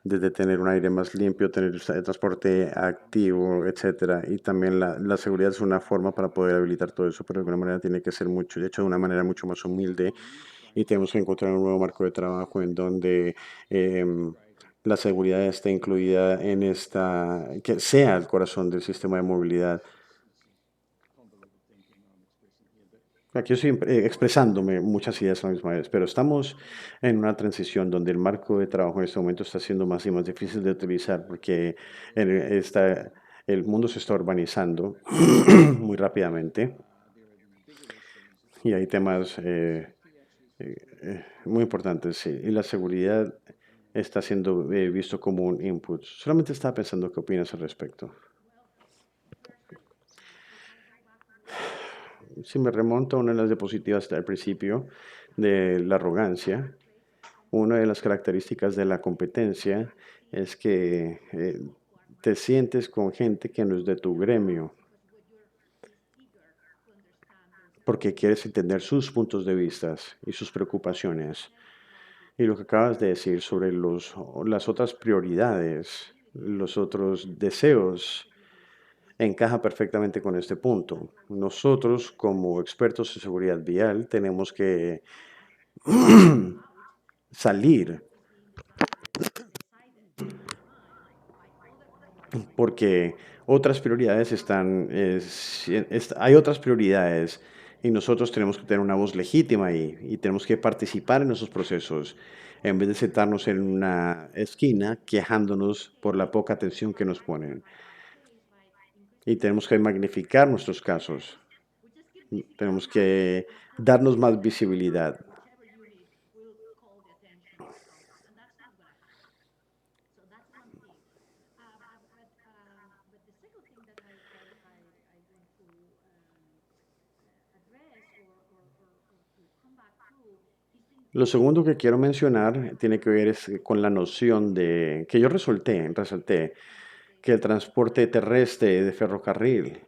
desde tener un aire más limpio, tener transporte activo, etcétera. Y también la seguridad es una forma para poder habilitar todo eso, pero de alguna manera tiene que ser hecho de una manera mucho más humilde y tenemos que encontrar un nuevo marco de trabajo en donde em, la seguridad esté incluida en que sea el corazón del sistema de movilidad. Aquí yo estoy expresándome muchas ideas a la misma vez, pero estamos en una transición donde el marco de trabajo en este momento está siendo más y más difícil de utilizar porque el mundo se está urbanizando muy rápidamente y hay temas muy importantes, sí, y la seguridad está siendo visto como un input. Solamente estaba pensando qué opinas al respecto. Si me remonto a una de las diapositivas al principio de la arrogancia, una de las características de la competencia es que te sientes con gente que no es de tu gremio, porque quieres entender sus puntos de vista y sus preocupaciones. Y lo que acabas de decir sobre las otras prioridades, los otros deseos, encaja perfectamente con este punto. Nosotros, como expertos en seguridad vial, tenemos que salir porque otras prioridades hay otras prioridades y nosotros tenemos que tener una voz legítima ahí y tenemos que participar en esos procesos en vez de sentarnos en una esquina quejándonos por la poca atención que nos ponen. Y tenemos que magnificar nuestros casos, tenemos que darnos más visibilidad. Lo segundo que quiero mencionar tiene que ver con la noción de que yo resalté, que el transporte terrestre de ferrocarril,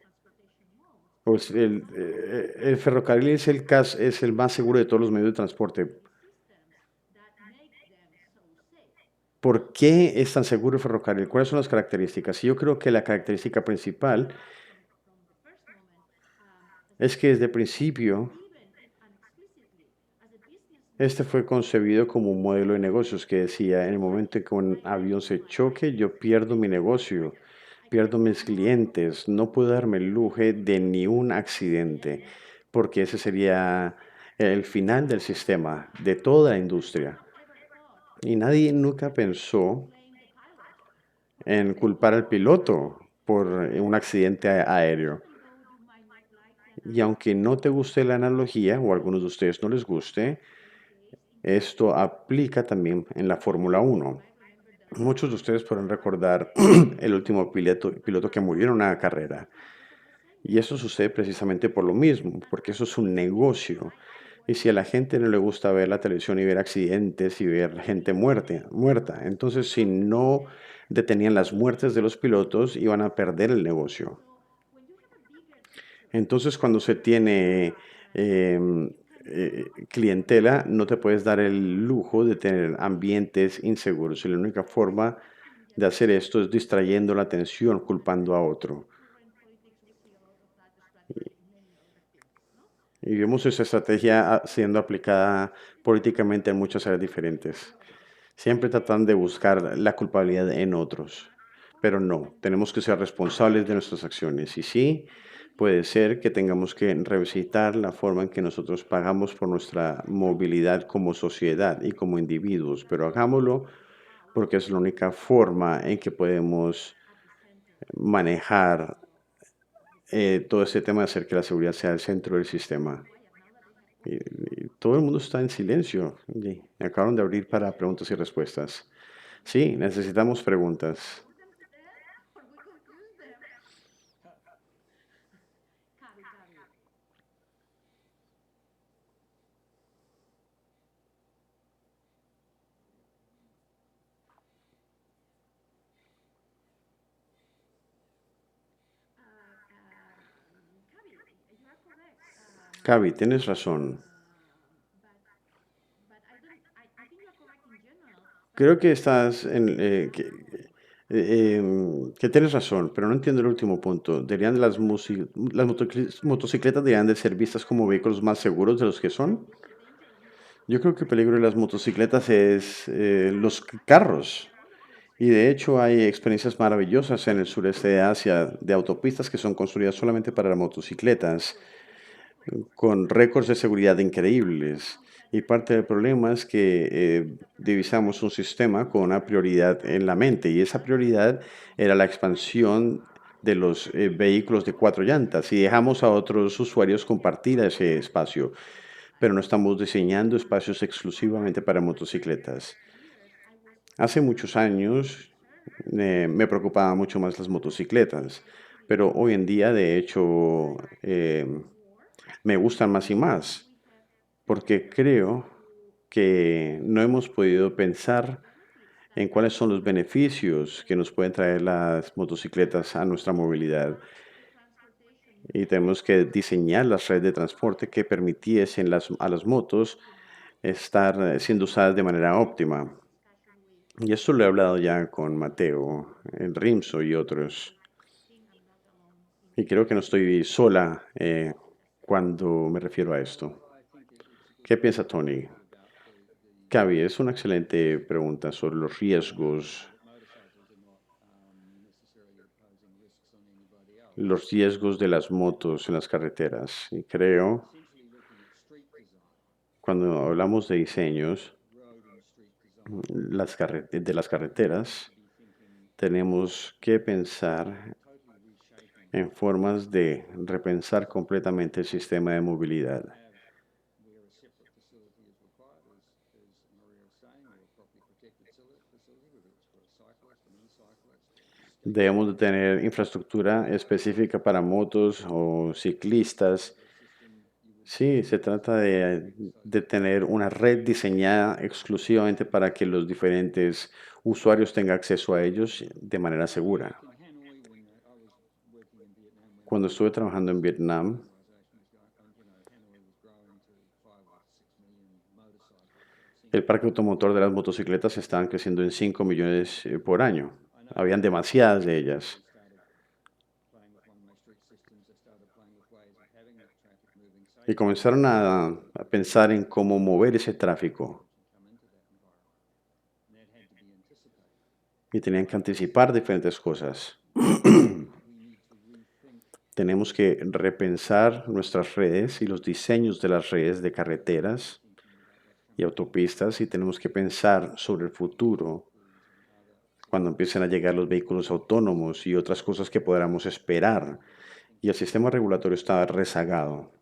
el ferrocarril es el más seguro de todos los medios de transporte. ¿Por qué es tan seguro el ferrocarril? ¿Cuáles son las características? Y yo creo que la característica principal es que desde el principio este fue concebido como un modelo de negocios que decía, en el momento en que un avión se choque, yo pierdo mi negocio, pierdo mis clientes, no puedo darme el lujo de ni un accidente, porque ese sería el final del sistema, de toda la industria. Y nadie nunca pensó en culpar al piloto por un accidente aéreo. Y aunque no te guste la analogía, o a algunos de ustedes no les guste, esto aplica también en la Fórmula 1. Muchos de ustedes podrán recordar el último piloto que murió en una carrera. Y eso sucede precisamente por lo mismo, porque eso es un negocio. Y si a la gente no le gusta ver la televisión y ver accidentes y ver gente muerta, entonces si no detenían las muertes de los pilotos, iban a perder el negocio. Entonces, cuando se tiene clientela, no te puedes dar el lujo de tener ambientes inseguros. Y la única forma de hacer esto es distrayendo la atención, culpando a otro. Y vemos esa estrategia siendo aplicada políticamente en muchas áreas diferentes. Siempre tratan de buscar la culpabilidad en otros, pero no, tenemos que ser responsables de nuestras acciones. Y sí, puede ser que tengamos que revisitar la forma en que nosotros pagamos por nuestra movilidad como sociedad y como individuos, pero hagámoslo porque es la única forma en que podemos manejar todo ese tema de hacer que la seguridad sea el centro del sistema. Y todo el mundo está en silencio. Y me acabaron de abrir para preguntas y respuestas. Sí, necesitamos preguntas. Cavi, tienes razón. Creo que que tienes razón, pero no entiendo el último punto. Las motocicletas deberían de ser vistas como vehículos más seguros de los que son. Yo creo que el peligro de las motocicletas es los carros. Y de hecho hay experiencias maravillosas en el sureste de Asia de autopistas que son construidas solamente para motocicletas, con récords de seguridad increíbles. Y parte del problema es que divisamos un sistema con una prioridad en la mente, y esa prioridad era la expansión de los vehículos de cuatro llantas, y dejamos a otros usuarios compartir ese espacio, pero no estamos diseñando espacios exclusivamente para motocicletas. Hace muchos años me preocupaban mucho más las motocicletas, pero hoy en día, de hecho, me gustan más y más, porque creo que no hemos podido pensar en cuáles son los beneficios que nos pueden traer las motocicletas a nuestra movilidad. Y tenemos que diseñar las redes de transporte que permitiesen a las motos estar siendo usadas de manera óptima. Y esto lo he hablado ya con Mateo, Rimso y otros. Y creo que no estoy sola cuando me refiero a esto. ¿Qué piensa Tony? Cavi, es una excelente pregunta sobre los riesgos de las motos en las carreteras. Y creo, cuando hablamos de diseños de las carreteras, tenemos que pensar en formas de repensar completamente el sistema de movilidad. Debemos de tener infraestructura específica para motos o ciclistas. Sí, se trata de tener una red diseñada exclusivamente para que los diferentes usuarios tengan acceso a ellos de manera segura. Cuando estuve trabajando en Vietnam, el parque automotor de las motocicletas estaban creciendo en 5 millones por año. Habían demasiadas de ellas. Y comenzaron a pensar en cómo mover ese tráfico. Y tenían que anticipar diferentes cosas. Tenemos que repensar nuestras redes y los diseños de las redes de carreteras y autopistas, y tenemos que pensar sobre el futuro cuando empiecen a llegar los vehículos autónomos y otras cosas que podamos esperar. Y el sistema regulatorio está rezagado.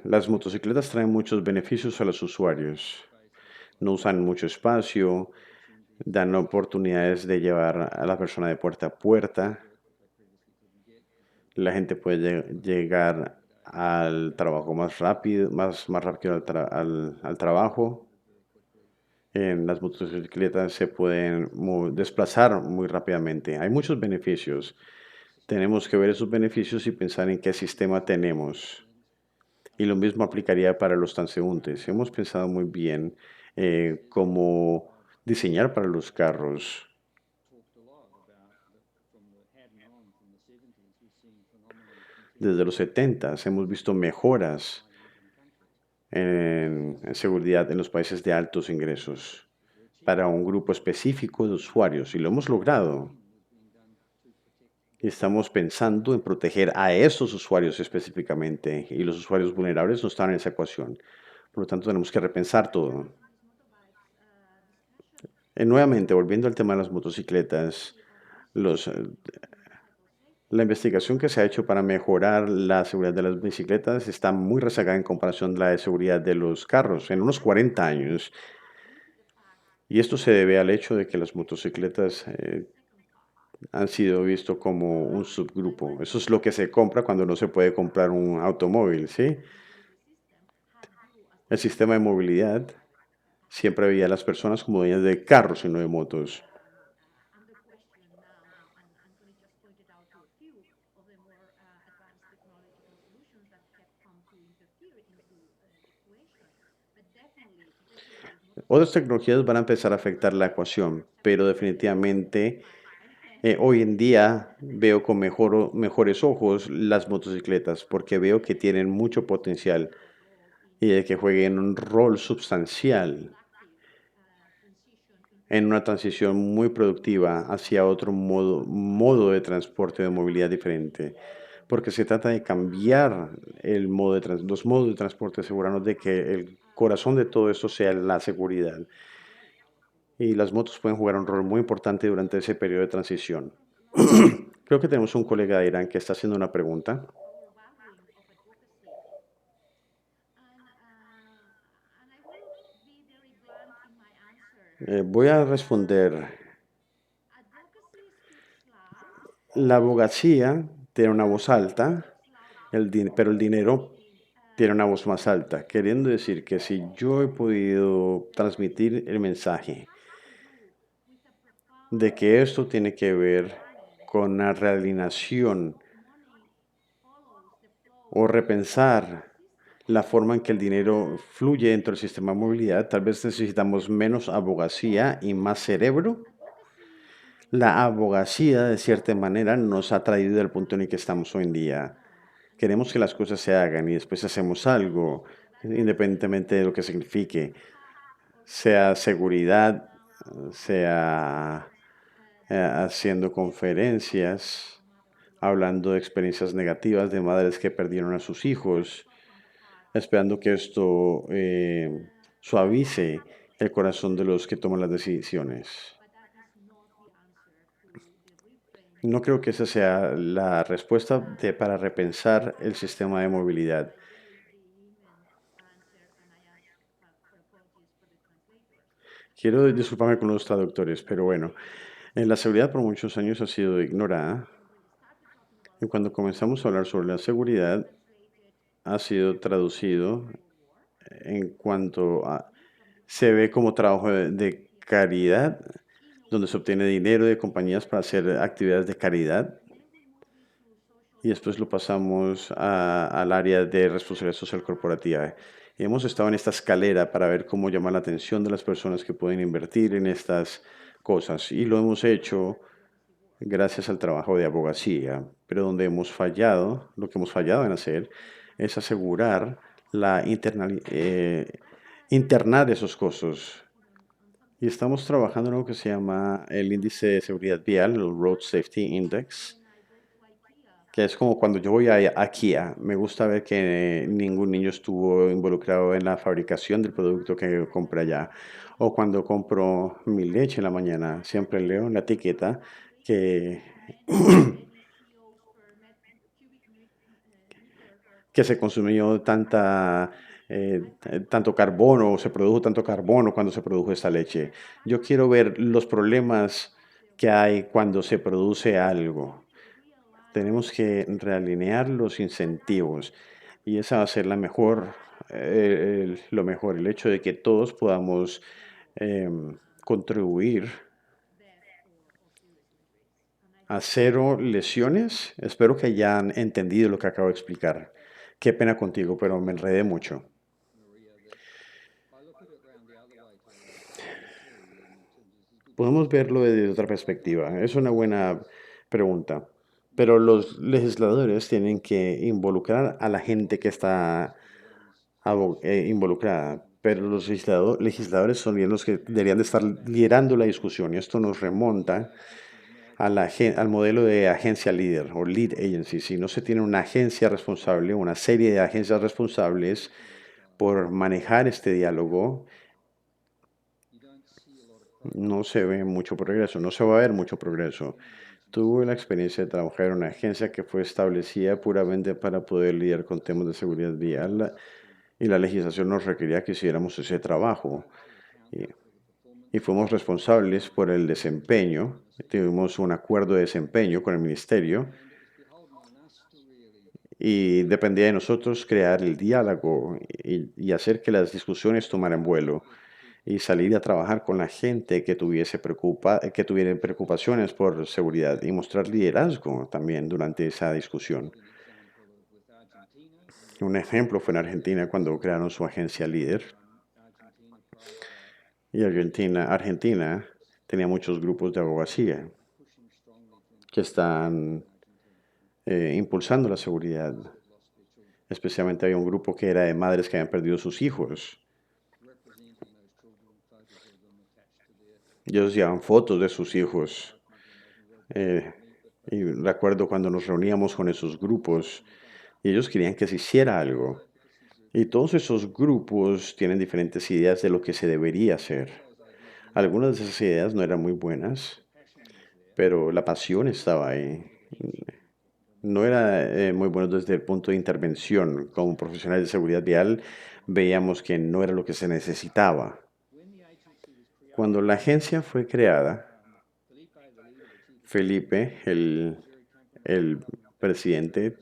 Las motocicletas traen muchos beneficios a los usuarios. No usan mucho espacio, dan oportunidades de llevar a la persona de puerta a puerta. La gente puede llegar al trabajo más rápido, más rápido al trabajo. En las motocicletas se pueden desplazar muy rápidamente. Hay muchos beneficios. Tenemos que ver esos beneficios y pensar en qué sistema tenemos. Y lo mismo aplicaría para los transeúntes. Hemos pensado muy bien cómo diseñar para los carros. Desde los 70 hemos visto mejoras en seguridad en los países de altos ingresos para un grupo específico de usuarios, y lo hemos logrado. Y estamos pensando en proteger a esos usuarios específicamente, y los usuarios vulnerables no están en esa ecuación. Por lo tanto, tenemos que repensar todo. Nuevamente, volviendo al tema de las motocicletas, los, eh, la investigación que se ha hecho para mejorar la seguridad de las bicicletas está muy rezagada en comparación a la de seguridad de los carros en unos 40 años. Y esto se debe al hecho de que las motocicletas han sido visto como un subgrupo. Eso es lo que se compra cuando no se puede comprar un automóvil, ¿sí? El sistema de movilidad siempre veía a las personas como dueñas de carros y no de motos. Otras tecnologías van a empezar a afectar la ecuación, pero definitivamente Hoy en día veo con mejores ojos las motocicletas porque veo que tienen mucho potencial y de que jueguen un rol sustancial en una transición muy productiva hacia otro modo de transporte, de movilidad diferente. Porque se trata de cambiar los modos de transporte, asegurarnos de que el corazón de todo esto sea la seguridad. Y las motos pueden jugar un rol muy importante durante ese periodo de transición. Creo que tenemos un colega de Irán que está haciendo una pregunta. Voy a responder. La abogacía tiene una voz alta, pero el dinero tiene una voz más alta, queriendo decir que si yo he podido transmitir el mensaje de que esto tiene que ver con una realineación o repensar la forma en que el dinero fluye dentro del sistema de movilidad, tal vez necesitamos menos abogacía y más cerebro. La abogacía, de cierta manera, nos ha traído al punto en el que estamos hoy en día. Queremos que las cosas se hagan y después hacemos algo, independientemente de lo que signifique, sea seguridad, sea haciendo conferencias, hablando de experiencias negativas de madres que perdieron a sus hijos, esperando que esto suavice el corazón de los que toman las decisiones. No creo que esa sea la respuesta para repensar el sistema de movilidad. Quiero disculparme con los traductores, pero bueno, la seguridad por muchos años ha sido ignorada y cuando comenzamos a hablar sobre la seguridad ha sido traducido en cuanto a se ve como trabajo de caridad, donde se obtiene dinero de compañías para hacer actividades de caridad y después lo pasamos al área de responsabilidad social corporativa. Y hemos estado en esta escalera para ver cómo llamar la atención de las personas que pueden invertir en estas cosas y lo hemos hecho gracias al trabajo de abogacía, pero donde hemos fallado, lo que hemos fallado en hacer es asegurar internar esos costos. Y estamos trabajando en algo que se llama el índice de seguridad vial, el Road Safety Index, que es como cuando yo voy a Kia, me gusta ver que ningún niño estuvo involucrado en la fabricación del producto que compré allá. O cuando compro mi leche en la mañana, siempre leo en la etiqueta que que se consumió tanto carbono, o se produjo tanto carbono cuando se produjo esta leche. Yo quiero ver los problemas que hay cuando se produce algo. Tenemos que realinear los incentivos y esa va a ser lo mejor, el hecho de que todos podamos contribuir a cero lesiones. Espero que hayan entendido lo que acabo de explicar. Qué pena contigo, pero me enredé mucho. Podemos verlo desde otra perspectiva. Es una buena pregunta. Pero los legisladores tienen que involucrar a la gente que está involucrada. Pero los legisladores son bien los que deberían de estar liderando la discusión. Y esto nos remonta al modelo de agencia líder o lead agency. Si no se tiene una agencia responsable, una serie de agencias responsables por manejar este diálogo, no se ve mucho progreso, no se va a ver mucho progreso. Tuve la experiencia de trabajar en una agencia que fue establecida puramente para poder lidiar con temas de seguridad vial y la legislación nos requería que hiciéramos ese trabajo. Y, y fuimos responsables por el desempeño. Tuvimos un acuerdo de desempeño con el ministerio y dependía de nosotros crear el diálogo y hacer que las discusiones tomaran vuelo y salir a trabajar con la gente que tuviera preocupaciones por seguridad y mostrar liderazgo también durante esa discusión. Un ejemplo fue en Argentina cuando crearon su agencia líder y Argentina tenía muchos grupos de abogacía que están impulsando la seguridad. Especialmente había un grupo que era de madres que habían perdido sus hijos. Ellos llevaban fotos de sus hijos. eh, y recuerdo cuando nos reuníamos con esos grupos y ellos querían que se hiciera algo. Y todos esos grupos tienen diferentes ideas de lo que se debería hacer. Algunas de esas ideas no eran muy buenas, pero la pasión estaba ahí. No era muy bueno desde el punto de intervención. Como profesionales de seguridad vial, veíamos que no era lo que se necesitaba. Cuando la agencia fue creada, Felipe, el presidente,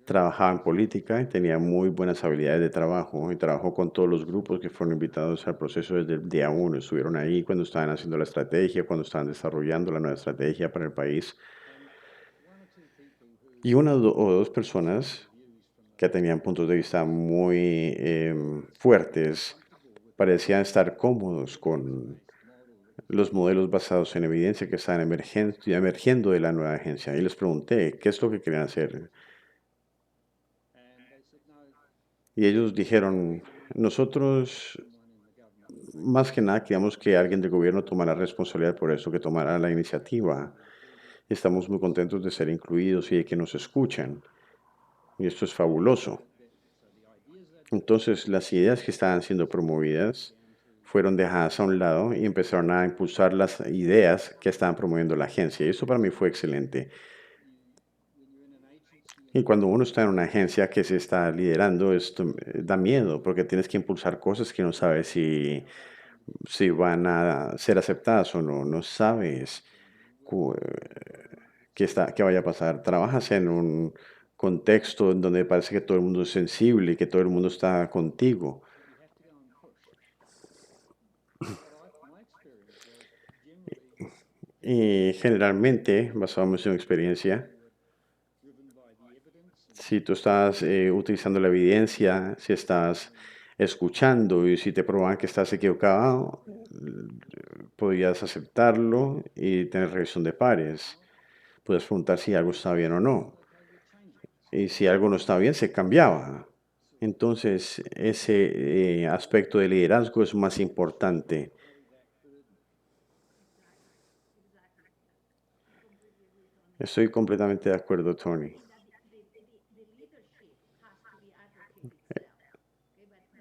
trabajaba en política y tenía muy buenas habilidades de trabajo y trabajó con todos los grupos que fueron invitados al proceso desde el día uno. Estuvieron ahí cuando estaban haciendo la estrategia, cuando estaban desarrollando la nueva estrategia para el país. Y una o dos personas que tenían puntos de vista muy fuertes parecían estar cómodos con los modelos basados en evidencia que estaban emergiendo de la nueva agencia. Y les pregunté qué es lo que querían hacer. Y ellos dijeron, nosotros más que nada queríamos que alguien del gobierno tomara responsabilidad por eso, que tomara la iniciativa. Estamos muy contentos de ser incluidos y de que nos escuchen. Y esto es fabuloso. Entonces, las ideas que estaban siendo promovidas fueron dejadas a un lado y empezaron a impulsar las ideas que estaban promoviendo la agencia. Y eso para mí fue excelente. Y cuando uno está en una agencia que se está liderando, esto da miedo porque tienes que impulsar cosas que no sabes si van a ser aceptadas o no. No sabes cu- qué vaya a pasar. Trabajas en un contexto en donde parece que todo el mundo es sensible y que todo el mundo está contigo. Y generalmente, basado en mi experiencia, si tú estás utilizando la evidencia, si estás escuchando y si te prueban que estás equivocado, podrías aceptarlo y tener revisión de pares. Puedes preguntar si algo está bien o no. Y si algo no está bien, se cambiaba. Entonces, ese aspecto de liderazgo es más importante. Estoy completamente de acuerdo, Tony.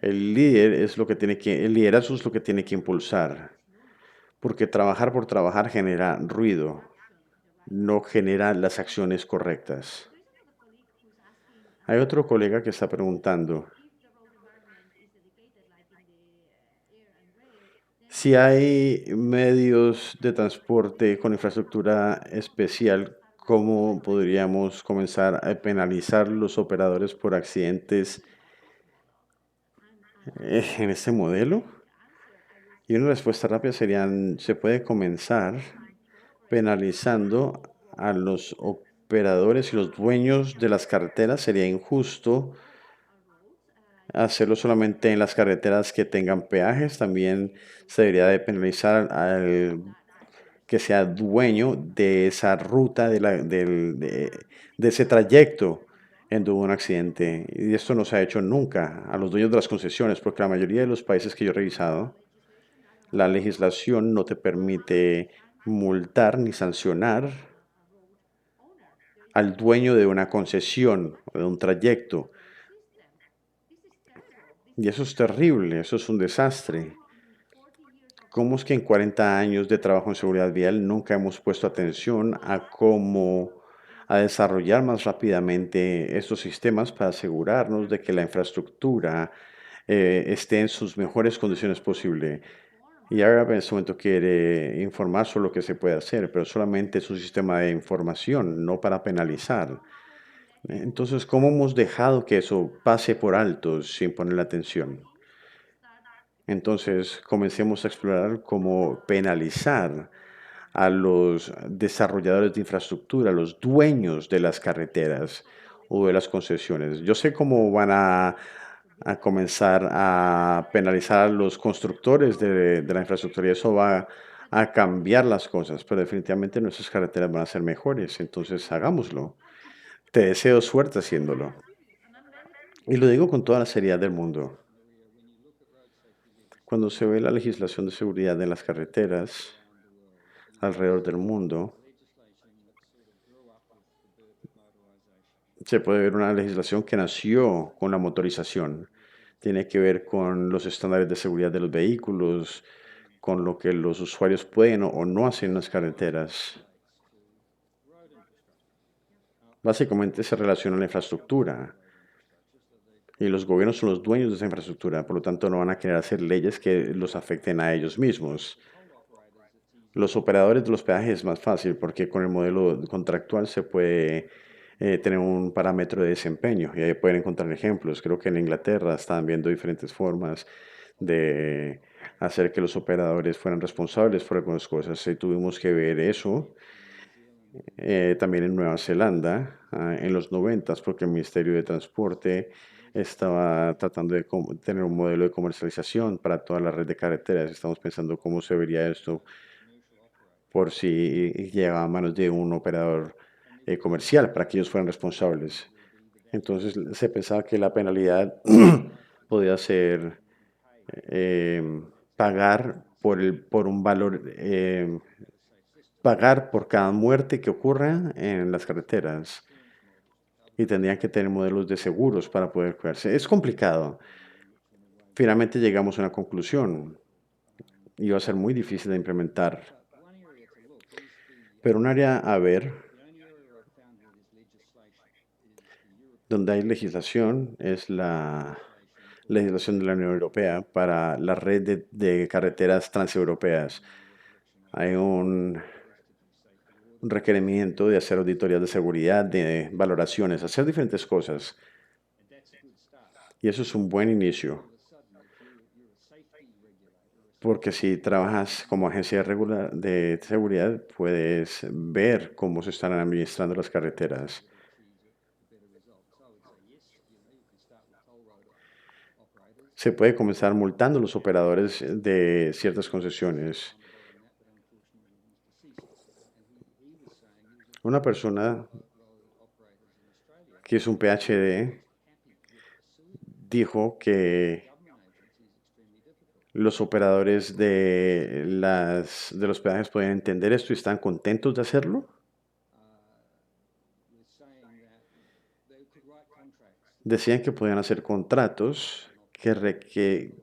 El liderazgo es lo que tiene que impulsar, porque trabajar por trabajar genera ruido, no genera las acciones correctas. Hay otro colega que está preguntando si hay medios de transporte con infraestructura especial, ¿cómo podríamos comenzar a penalizar los operadores por accidentes en este modelo? Y una respuesta rápida sería, se puede comenzar penalizando a los operadores y los dueños de las carreteras. Sería injusto hacerlo solamente en las carreteras que tengan peajes. También se debería de penalizar al que sea dueño de esa ruta, de ese trayecto en donde hubo un accidente. Y esto no se ha hecho nunca a los dueños de las concesiones, porque la mayoría de los países que yo he revisado, la legislación no te permite multar ni sancionar al dueño de una concesión o de un trayecto. Y eso es terrible, eso es un desastre. ¿Cómo es que en 40 años de trabajo en seguridad vial nunca hemos puesto atención a cómo a desarrollar más rápidamente estos sistemas para asegurarnos de que la infraestructura esté en sus mejores condiciones posible? Y ahora en este momento quiere informar sobre lo que se puede hacer, pero solamente es un sistema de información, no para penalizar. Entonces, ¿cómo hemos dejado que eso pase por alto sin ponerle atención? Entonces, comencemos a explorar cómo penalizar a los desarrolladores de infraestructura, a los dueños de las carreteras o de las concesiones. Yo sé cómo van a comenzar a penalizar a los constructores de la infraestructura y eso va a cambiar las cosas, pero definitivamente nuestras carreteras van a ser mejores, entonces hagámoslo. Te deseo suerte haciéndolo. Y lo digo con toda la seriedad del mundo. Cuando se ve la legislación de seguridad en las carreteras alrededor del mundo, se puede ver una legislación que nació con la motorización. Tiene que ver con los estándares de seguridad de los vehículos, con lo que los usuarios pueden o no hacer en las carreteras. Básicamente se relaciona a la infraestructura y los gobiernos son los dueños de esa infraestructura, por lo tanto no van a querer hacer leyes que los afecten a ellos mismos. Los operadores de los peajes es más fácil porque con el modelo contractual se puede tener un parámetro de desempeño y ahí pueden encontrar ejemplos. Creo que en Inglaterra están viendo diferentes formas de hacer que los operadores fueran responsables por algunas cosas y tuvimos que ver eso también en Nueva Zelanda en los 90 porque el Ministerio de Transporte estaba tratando de tener un modelo de comercialización para toda la red de carreteras. Estamos pensando cómo se vería esto por si llegaba a manos de un operador comercial para que ellos fueran responsables. Entonces se pensaba que la penalidad podía ser eh, pagar por un valor, pagar por cada muerte que ocurra en las carreteras y tendrían que tener modelos de seguros para poder cuidarse. Es complicado. Finalmente llegamos a una conclusión. Iba a ser muy difícil de implementar, pero un área a ver donde hay legislación es la legislación de la Unión Europea para la red de carreteras transeuropeas. Hay un requerimiento de hacer auditorías de seguridad, de valoraciones, hacer diferentes cosas. Y eso es un buen inicio, porque si trabajas como agencia de seguridad, puedes ver cómo se están administrando las carreteras. Se puede comenzar multando a los operadores de ciertas concesiones. Una persona que es un PhD dijo que los operadores de los peajes pueden entender esto y están contentos de hacerlo. Decían que podían hacer contratos que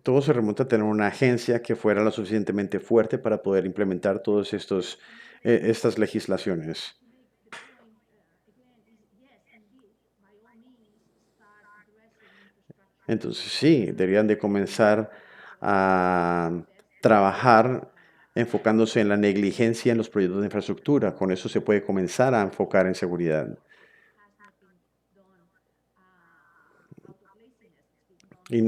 todo se remonta a tener una agencia que fuera lo suficientemente fuerte para poder implementar todos estas legislaciones. Entonces sí, deberían de comenzar a trabajar enfocándose en la negligencia en los proyectos de infraestructura. Con eso se puede comenzar a enfocar en seguridad. Y,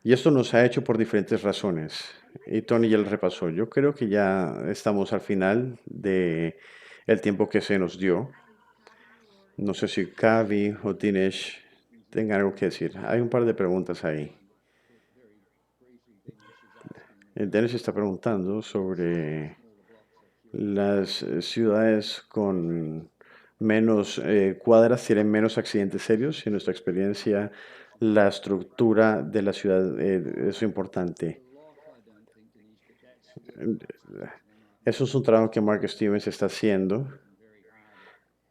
y esto nos ha hecho por diferentes razones. Y Tony ya lo repasó. Yo creo que ya estamos al final de el tiempo que se nos dio. No sé si Kavi o Dinesh tengan algo que decir. Hay un par de preguntas ahí. Dennis está preguntando sobre las ciudades con menos cuadras tienen menos accidentes serios. En nuestra experiencia, la estructura de la ciudad es importante. Eso es un trabajo que Mark Stevens está haciendo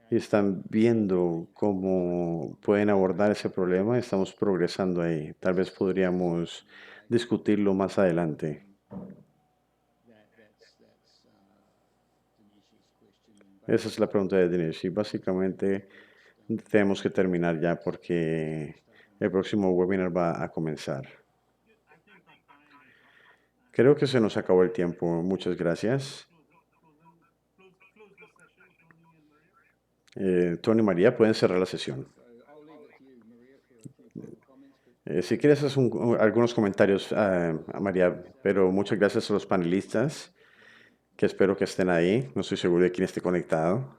y están viendo cómo pueden abordar ese problema. Estamos progresando ahí. Tal vez podríamos discutirlo más adelante. Esa es la pregunta de Dinesh. Y básicamente tenemos que terminar ya porque el próximo webinar va a comenzar. Creo que se nos acabó el tiempo. Muchas gracias. Tony y María, pueden cerrar la sesión. Si quieres hacer algunos comentarios, María, pero muchas gracias a los panelistas, que espero que estén ahí. No estoy seguro de quién esté conectado.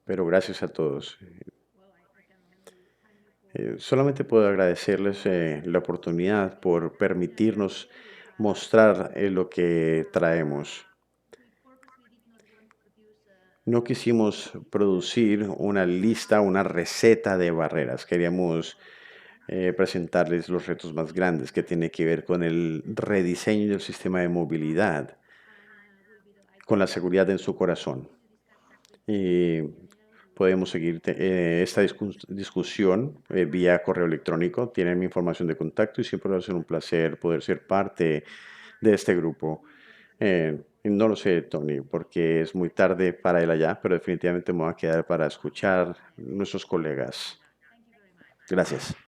pero gracias a todos. Solamente puedo agradecerles la oportunidad por permitirnos mostrar lo que traemos. No quisimos producir una lista, una receta de barreras. Queríamos presentarles los retos más grandes que tiene que ver con el rediseño del sistema de movilidad, con la seguridad en su corazón. Y podemos seguir esta discusión vía correo electrónico. Tienen mi información de contacto y siempre va a ser un placer poder ser parte de este grupo. No lo sé, Tony, porque es muy tarde para él allá, pero definitivamente me voy a quedar para escuchar nuestros colegas. Gracias.